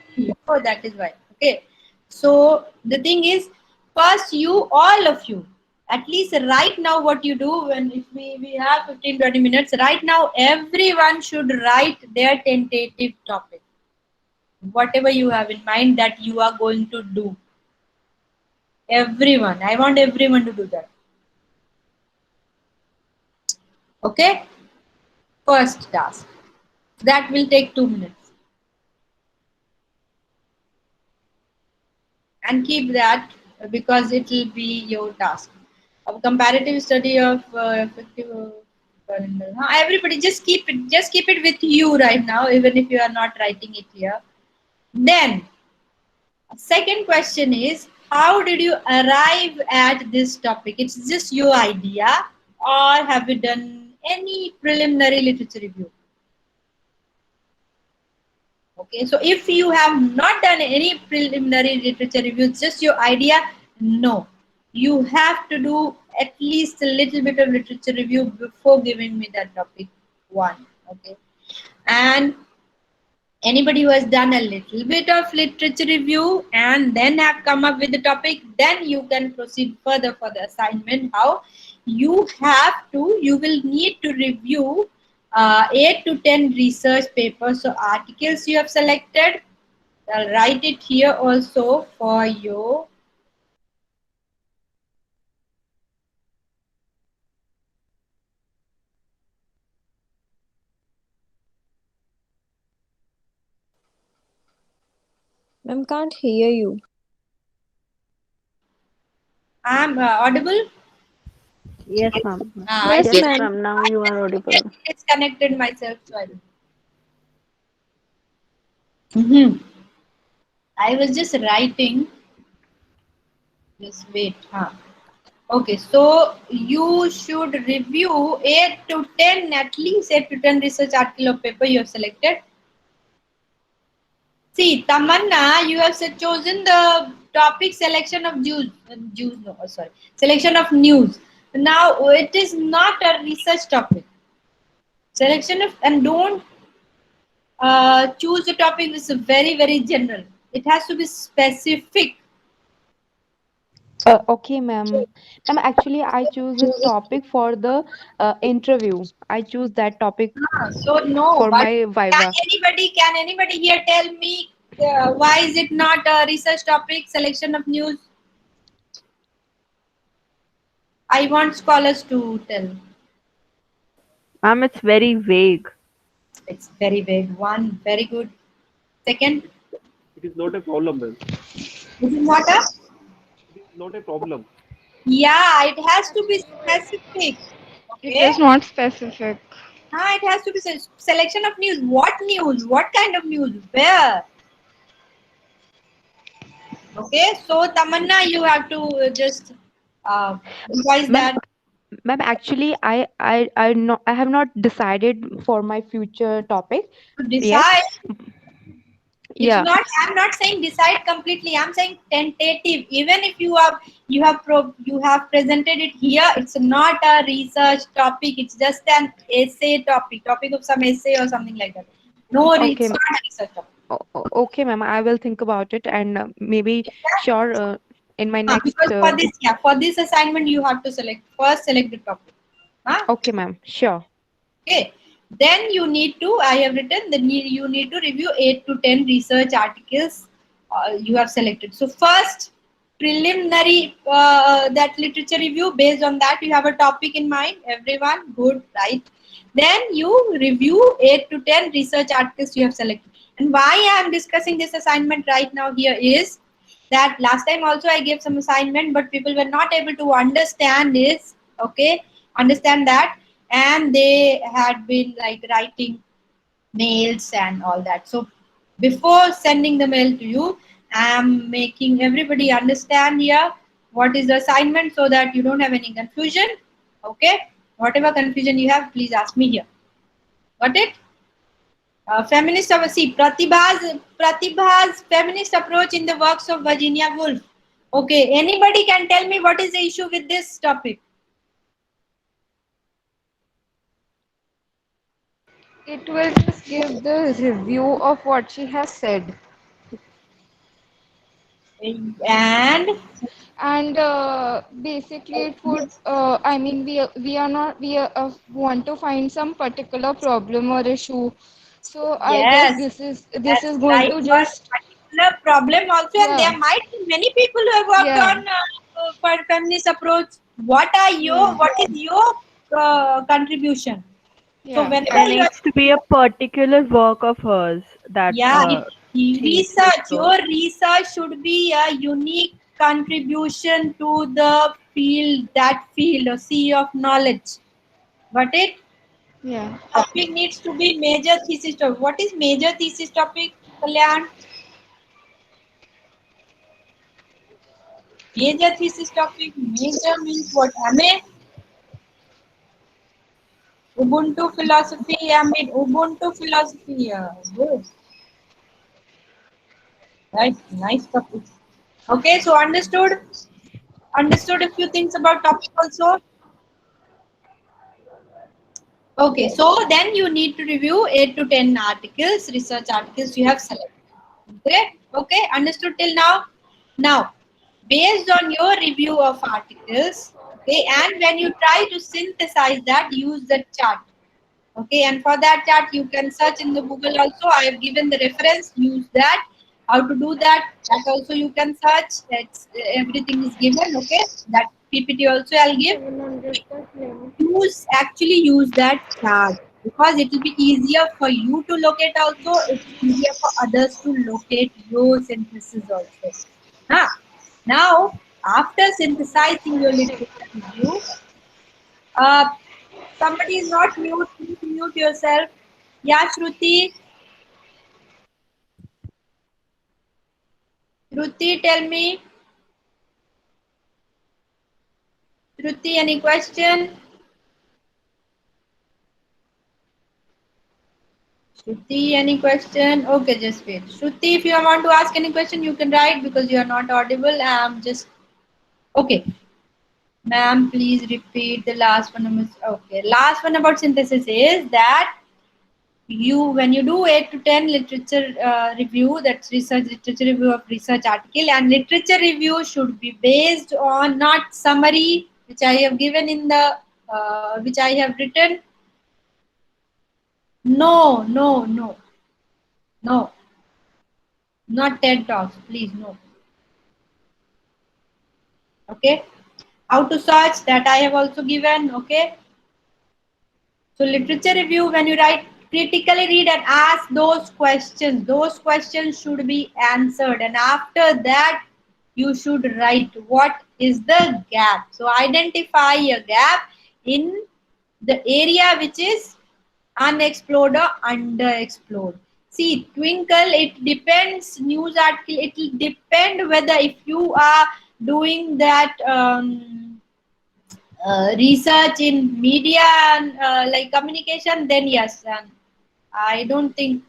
Oh, that is why. Okay. So the thing is, first you, all of you, at least right now, what you do when if we have 15-20 minutes, right now, everyone should write their tentative topic, whatever you have in mind that you are going to do. Everyone, I want everyone to do that. Okay. First task. That will take 2 minutes. And keep that because it will be your task. A comparative study of effective. Everybody, just keep it with you right now, even if you are not writing it here. Then, second question is, how did you arrive at this topic? It's just your idea, or have you done any preliminary literature review? Okay, so if you have not done any preliminary literature review, just your idea, no. You have to do at least a little bit of literature review before giving me that topic one. Okay, and anybody who has done a little bit of literature review and then have come up with the topic, then you can proceed further for the assignment. How you will need to review 8 to 10 research papers, so articles you have selected. I'll write it here also for you. Ma'am, can't hear you. I'm audible. Yes, ma'am. I Yes, Yes, just ma'am. ma'am. Now I you are just audible. disconnected myself. So Mhm. I was just writing. Just wait. Okay, so you should review 8 to 10, at least 8 to 10 research article or paper you have selected. See, Tamanna, you have chosen the topic selection of Jews, no, sorry, selection of news. Now, it is not a research topic. Selection of, and don't choose the topic which is very, very general. It has to be specific. Okay, ma'am. Ma'am, actually, I choose a topic for the interview. I choose that topic So no, for but my viva. can anybody here tell me why is it not a research topic? Selection of news. I want scholars to tell. Ma'am, it's very vague. It's very vague. One, very good. Second, It is not a problem, ma'am. This is not a. It is not a problem. Yeah, it has to be specific. It Okay. is not specific. It has to be selection of news. What news? What kind of news? Where? Okay. So Tamanna, you have to just revise Ma'am, that. ma'am, actually, I have not decided for my future topic To yet. decide. It's Yeah. not. I'm not saying decide completely. I'm saying tentative. Even if you have presented it here, it's not a research topic. It's just an essay topic of some essay or something like that. No, Okay. it's not a research topic. Okay, ma'am. I will think about it and maybe sure in my next. Because for this assignment, you have to select the topic. Huh? Okay, ma'am. Sure. Okay. Then you need to. I have written. Then you need to review 8 to 10 research articles you have selected. So first preliminary that literature review. Based on that, you have a topic in mind. Everyone, good, right? Then you review 8 to 10 research articles you have selected. And why I am discussing this assignment right now here is that last time also I gave some assignment, but people were not able to understand this. Okay, understand that, and they had been like writing mails and all that. So before sending the mail to you, I am making everybody understand here what is the assignment so that you don't have any confusion. Okay, whatever confusion you have, please ask me here. Got it? Feminist see Pratibha's feminist approach in the works of Virginia Woolf. Okay, anybody can tell me what is the issue with this topic? It will just give the review of what she has said. And basically it would I mean we are not we want to find some particular problem or issue, so I guess yes, this is that's going right. to One just particular problem also, and yeah there might be many people who have worked yeah on for feminist approach. yeah What is your contribution? So yeah whenever There you are needs to be a particular work of hers that yeah, she should explore. your research should be a unique contribution to the field, that field or sea of knowledge. Got it? yeah Topic needs to be major thesis topic. What is major thesis topic, Kalyan? Major thesis topic. Major means what? MA? Ubuntu philosophy. I mean Ubuntu philosophy. Good. Right. Nice topic. Okay, so understood. Understood a few things about topic also. Okay, so then you need to review 8 to 10 articles, research articles you have selected. Okay, understood till now? Now, based on your review of articles, okay, and when you try to synthesize that, use the chart. Okay, and for that chart, you can search in the Google also. I have given the reference, use that. How to do that? That also you can search. That's everything is given. Okay, that PPT also I'll give. Use that chart because it will be easier for you to locate also. It's easier for others to locate your synthesis also. Huh? Now, after synthesizing your literature review, uh, somebody is not mute, please mute yourself. Yeah, Shruti, tell me. Shruti, any question? Shruti, any question? Okay, just wait. Shruti, if you want to ask any question, you can write because you are not audible. I'm just okay. Ma'am, please repeat the last one. Okay, last one about synthesis is that when you do 8 to 10 literature review, that's research literature review of research article, and literature review should be based on not summary, which I have given in the which I have written. No, no, no, no, not TED Talks, please, no. Okay, how to search that I have also given. Okay, so literature review, when you write critically read and ask those questions. Those questions should be answered, and after that you should write what is the gap. So identify a gap in the area which is unexplored or underexplored. See, Twinkle, it depends, news article, it will depend whether if you are doing that research in media and like communication, then yes. And I don't think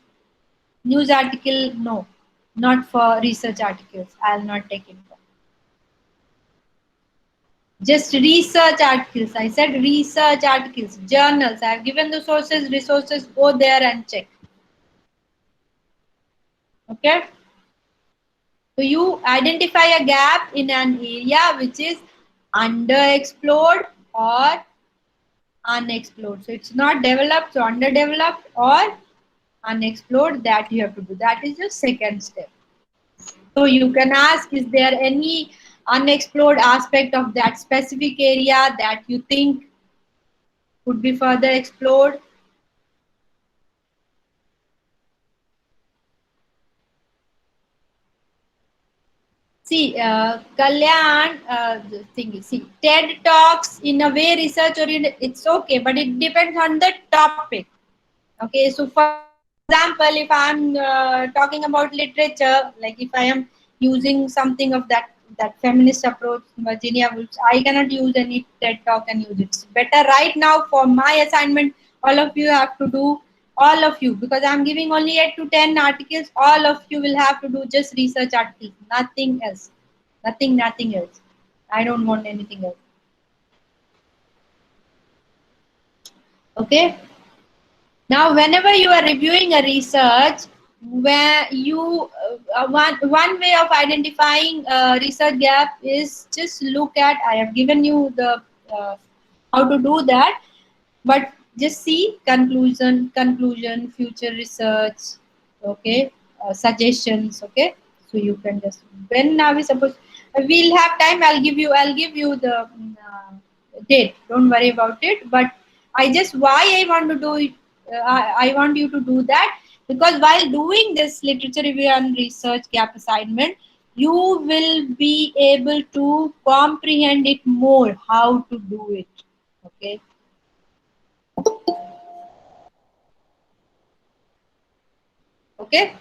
news article, no, not for research articles. I'll not take it for. Just research articles. I said research articles, journals. I've given the sources, resources, go there and check. Okay. So you identify a gap in an area which is underexplored or unexplored. So it's not developed, so underdeveloped or unexplored, that you have to do. That is your second step. So you can ask, is there any unexplored aspect of that specific area that you think could be further explored? See, Kalyan, the thing is, see, TED Talks in a way research oriented, it's okay, but it depends on the topic. Okay, so for example, if I'm talking about literature, like if I am using something of that feminist approach, Virginia Woolf, I cannot use any TED Talk and use it. It's better right now for my assignment, all of you have to do, all of you, because I'm giving only 8 to 10 articles, all of you will have to do just research articles, nothing else. Nothing else. I don't want anything else. Okay. Now, whenever you are reviewing a research, where you one way of identifying a research gap is just look at. I have given you the how to do that, but just see conclusion, future research, okay, suggestions, okay. So you can just, when now we suppose we'll have time, I'll give you the date. Don't worry about it. But I just, why I want to do it, I want you to do that, because while doing this literature review and research gap assignment, you will be able to comprehend it more, how to do it. Okay. Okay.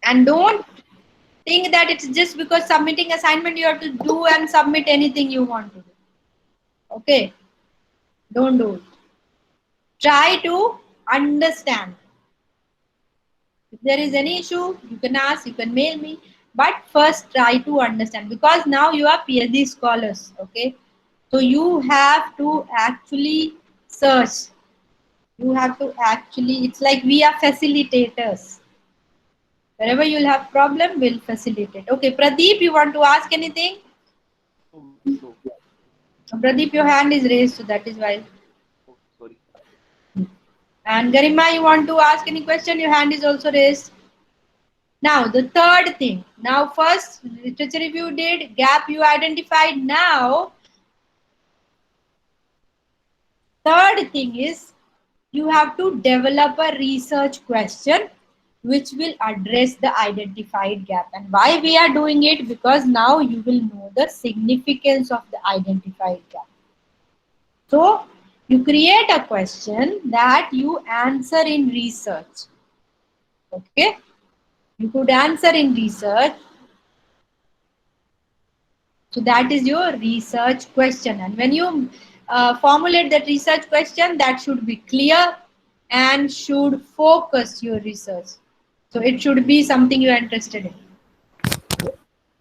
And don't think that it's just because submitting assignment you have to do and submit anything you want to do. Okay. Don't do it. Try to understand. If there is any issue, you can ask, you can mail me. But first try to understand, because now you are PhD scholars. Okay. So you have to actually search. You have to actually, it's like we are facilitators. Wherever you'll have problem, we'll facilitate. Okay, Pradeep, you want to ask anything? No. Pradeep, your hand is raised, so that is why. Oh, sorry. And Garima, you want to ask any question? Your hand is also raised. Now, the third thing. Now, first, literature review did, gap you identified. Now, third thing is, you have to develop a research question which will address the identified gap. And why we are doing it? Because now you will know the significance of the identified gap. So you create a question that you answer in research. Okay. You could answer in research. So that is your research question. And when you formulate that research question, that should be clear and should focus your research. So it should be something you are interested in.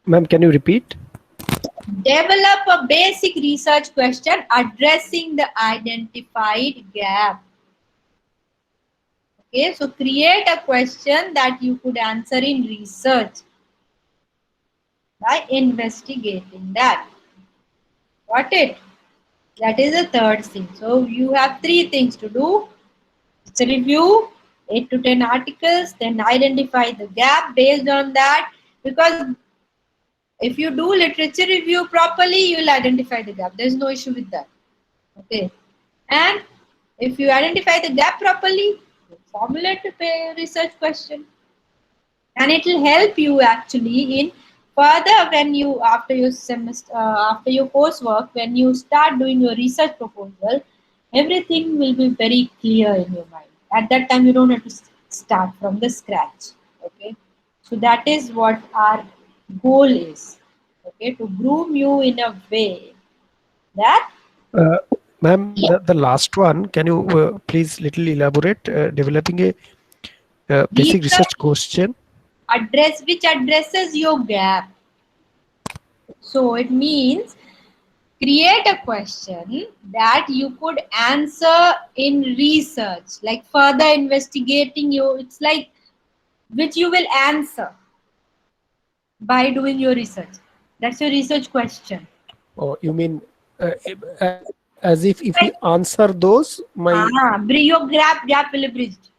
Ma'am, can you repeat? Develop a basic research question addressing the identified gap. Okay, so create a question that you could answer in research by investigating that. Got it? That is the third thing. So you have three things to do. It's a review, 8 to 10 articles, then identify the gap based on that. Because if you do literature review properly, you will identify the gap. There's no issue with that. Okay. And if you identify the gap properly, you formulate a research question. And it will help you actually in further when you after your semester after your coursework, when you start doing your research proposal, everything will be very clear in your mind. At that time you don't have to start from the scratch. Okay, so that is what our goal is. Okay, to groom you in a way that Uh, Ma'am, the last one, can you please little elaborate? Developing a basic research question. which addresses your gap. So it means create a question that you could answer in research, like further investigating you. It's like which you will answer by doing your research. That's your research question. Or you mean as if we answer those, my Your gap will be bridged.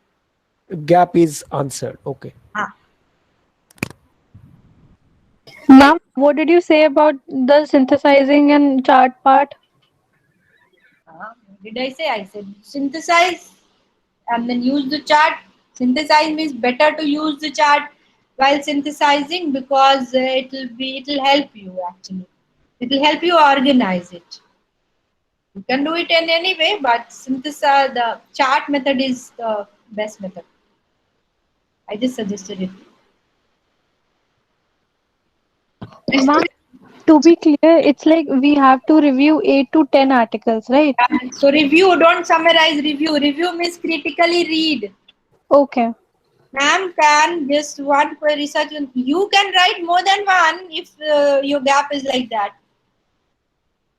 gap is answered. Okay. Ma'am, what did you say about the synthesizing and chart part? Did I say? I said synthesize and then use the chart. Synthesize means better to use the chart while synthesizing, because it'll help you actually. It'll help you organize it. You can do it in any way, but synthesize the chart method is the best method. I just suggested it. Ma'am, to be clear, it's like we have to review 8 to 10 articles, right? So review, don't summarize, review. Review means critically read. Okay. Ma'am can just one for research. You can write more than one if your gap is like that.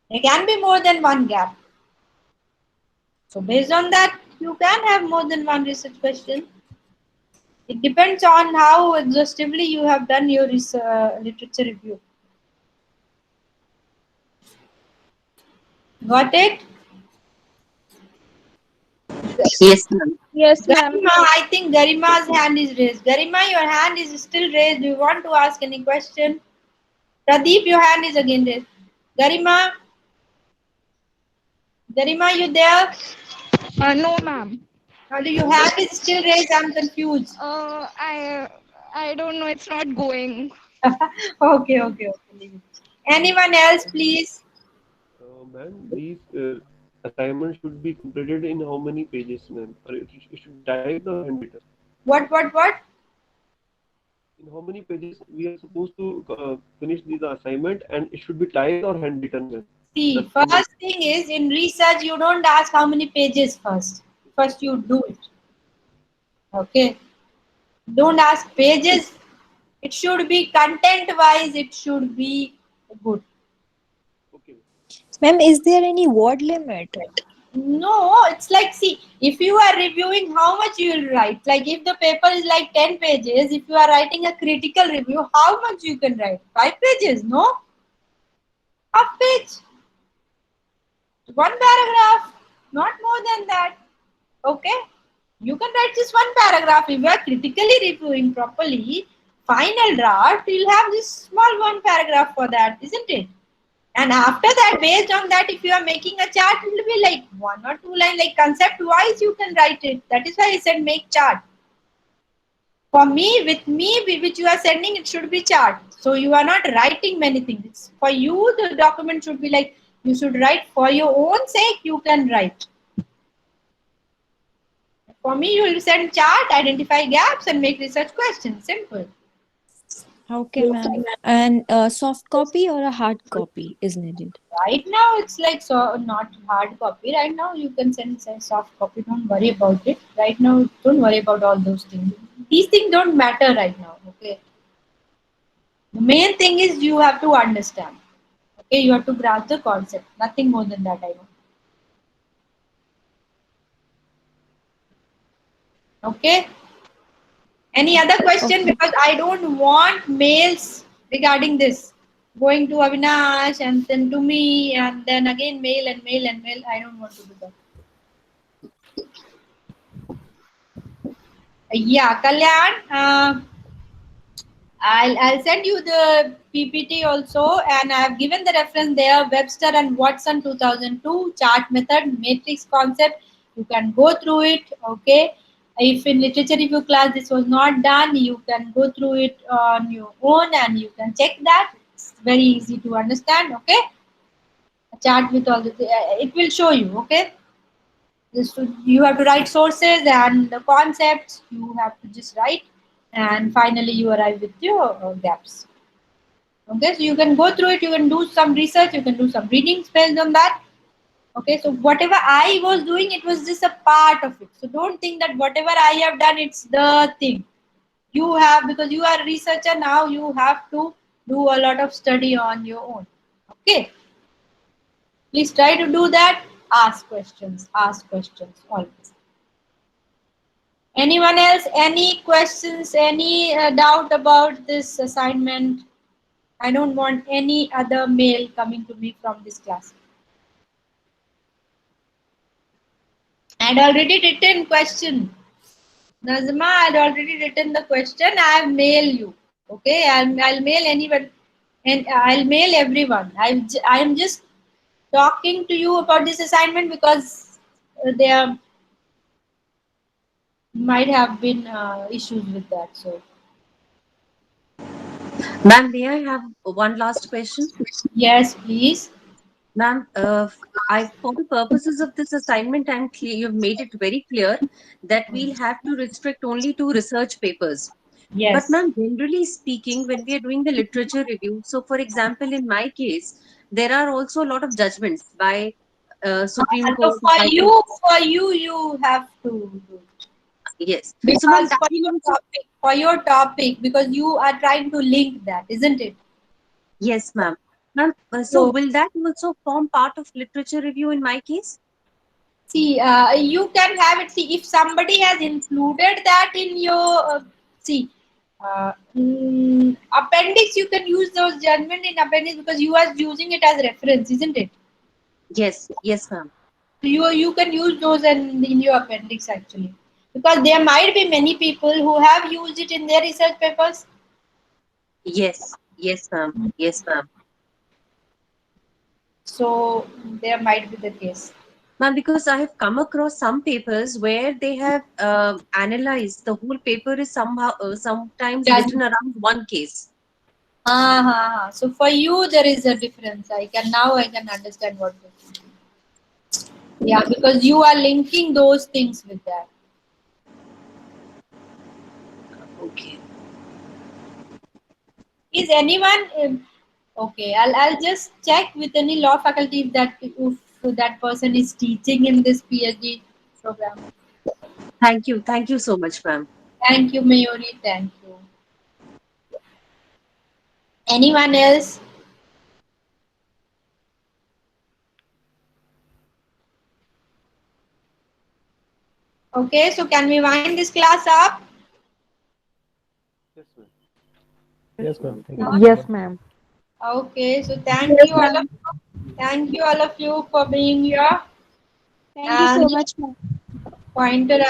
There can be more than one gap. So based on that, you can have more than one research question. It depends on how exhaustively you have done your literature review. Got it? Yes, ma'am. Yes, ma'am. Garima, I think Garima's hand is raised. Garima, your hand is still raised. Do you want to ask any question? Pradeep, your hand is again raised. Garima, you there? No, ma'am. Your hand is still raised. I'm confused. I don't know. It's not going. Okay. Leave it. Anyone else, please? Ma'am, these assignments should be completed in how many pages, ma'am? Or it should be typed or handwritten? What? In how many pages we are supposed to finish the assignment, and it should be typed or handwritten, ma'am? See, first thing is in research, you don't ask how many pages first. First, you do it. Okay. Don't ask pages. It should be content wise, it should be good. Ma'am, is there any word limit? No, it's like, see, if you are reviewing, how much you will write? Like, if the paper is like 10 pages, if you are writing a critical review, how much you can write? 5 pages, no? Half page. One paragraph, not more than that. Okay? You can write just one paragraph. If you are critically reviewing properly, final draft, you'll have this small one paragraph for that, isn't it? And after that, based on that, if you are making a chart, it will be like 1 or 2 lines, like concept wise, you can write it. That is why I said make chart. For me, which you are sending, it should be chart. So you are not writing many things. For you, the document should be like, you should write for your own sake, you can write. For me, you will send chart, identify gaps, and make research questions. Simple. Okay, ma'am. And soft copy or a hard copy is needed? Right now, it's like so not hard copy. Right now, you can send soft copy. Don't worry about it. Right now, don't worry about all those things. These things don't matter right now. Okay. The main thing is you have to understand. Okay, you have to grasp the concept. Nothing more than that. I know. Okay. Any other question? Okay. Because I don't want mails regarding this. Going to Avinash and then to me and then again mail and mail and mail. I don't want to do that. Yeah, Kalyan. I'll send you the PPT also, and I have given the reference there, Webster and Watson 2002 chart method matrix concept. You can go through it. Okay. If in literature review class this was not done, you can go through it on your own and you can check that. It's very easy to understand. Okay. A chart with all the it will show you. Okay. You have to write sources and the concepts. You have to just write, and finally you arrive with your gaps. Okay, so you can go through it. You can do some research. You can do some readings based on that. Okay, so whatever I was doing, it was just a part of it. So don't think that whatever I have done, it's the thing. You have, because you are a researcher now, you have to do a lot of study on your own. Okay, please try to do that. Ask questions. Ask questions always. Anyone else? Any questions? Any doubt about this assignment? I don't want any other mail coming to me from this class. I'd already written question. Nazma, I'd already written the question. I'll mail you. Okay, I'll mail anyone, and I'll mail everyone. I'm just talking to you about this assignment because there might have been issues with that. So, Ma'am, may I have one last question? yes, please. Ma'am, for the purposes of this assignment, you've made it very clear that we'll have to restrict only to research papers. But Yes. ma'am, generally speaking, when we are doing the literature review, so for example, in my case, there are also a lot of judgments by Supreme So Court, High Court. you have to do. Yes. So ma'am, Because that will also, for your topic, because you are trying to link that, isn't it? yes, ma'am. Ma'am, so So, will that also form part of literature review in my case? see, you can have it. See, if somebody has included that in your appendix, you can use those judgment in appendix because you are using it as reference, isn't it? Yes, yes, ma'am. So you can use those in your appendix actually, because there might be many people who have used it in their research papers. Yes, yes, ma'am. Yes, ma'am. So there might be the case. Ma'am, because I have come across some papers where they have analyzed the whole paper is somehow sometimes Yeah. written around one case. So for you there is a difference. I can understand what you're saying. Yeah, because you are linking those things with that. Okay. Is anyone okay? I'll just check with any law faculty if that person is teaching in this PhD program. Thank you. Thank you so much, ma'am. Thank you, Mayuri. Thank you. Anyone else? Okay, so can we wind this class up? Yes, ma'am. Yes, ma'am. Thank you. Yes, ma'am. Okay, so thank you all of you. Thank you all of you for being here Thank you so and much, ma'am. for interacting.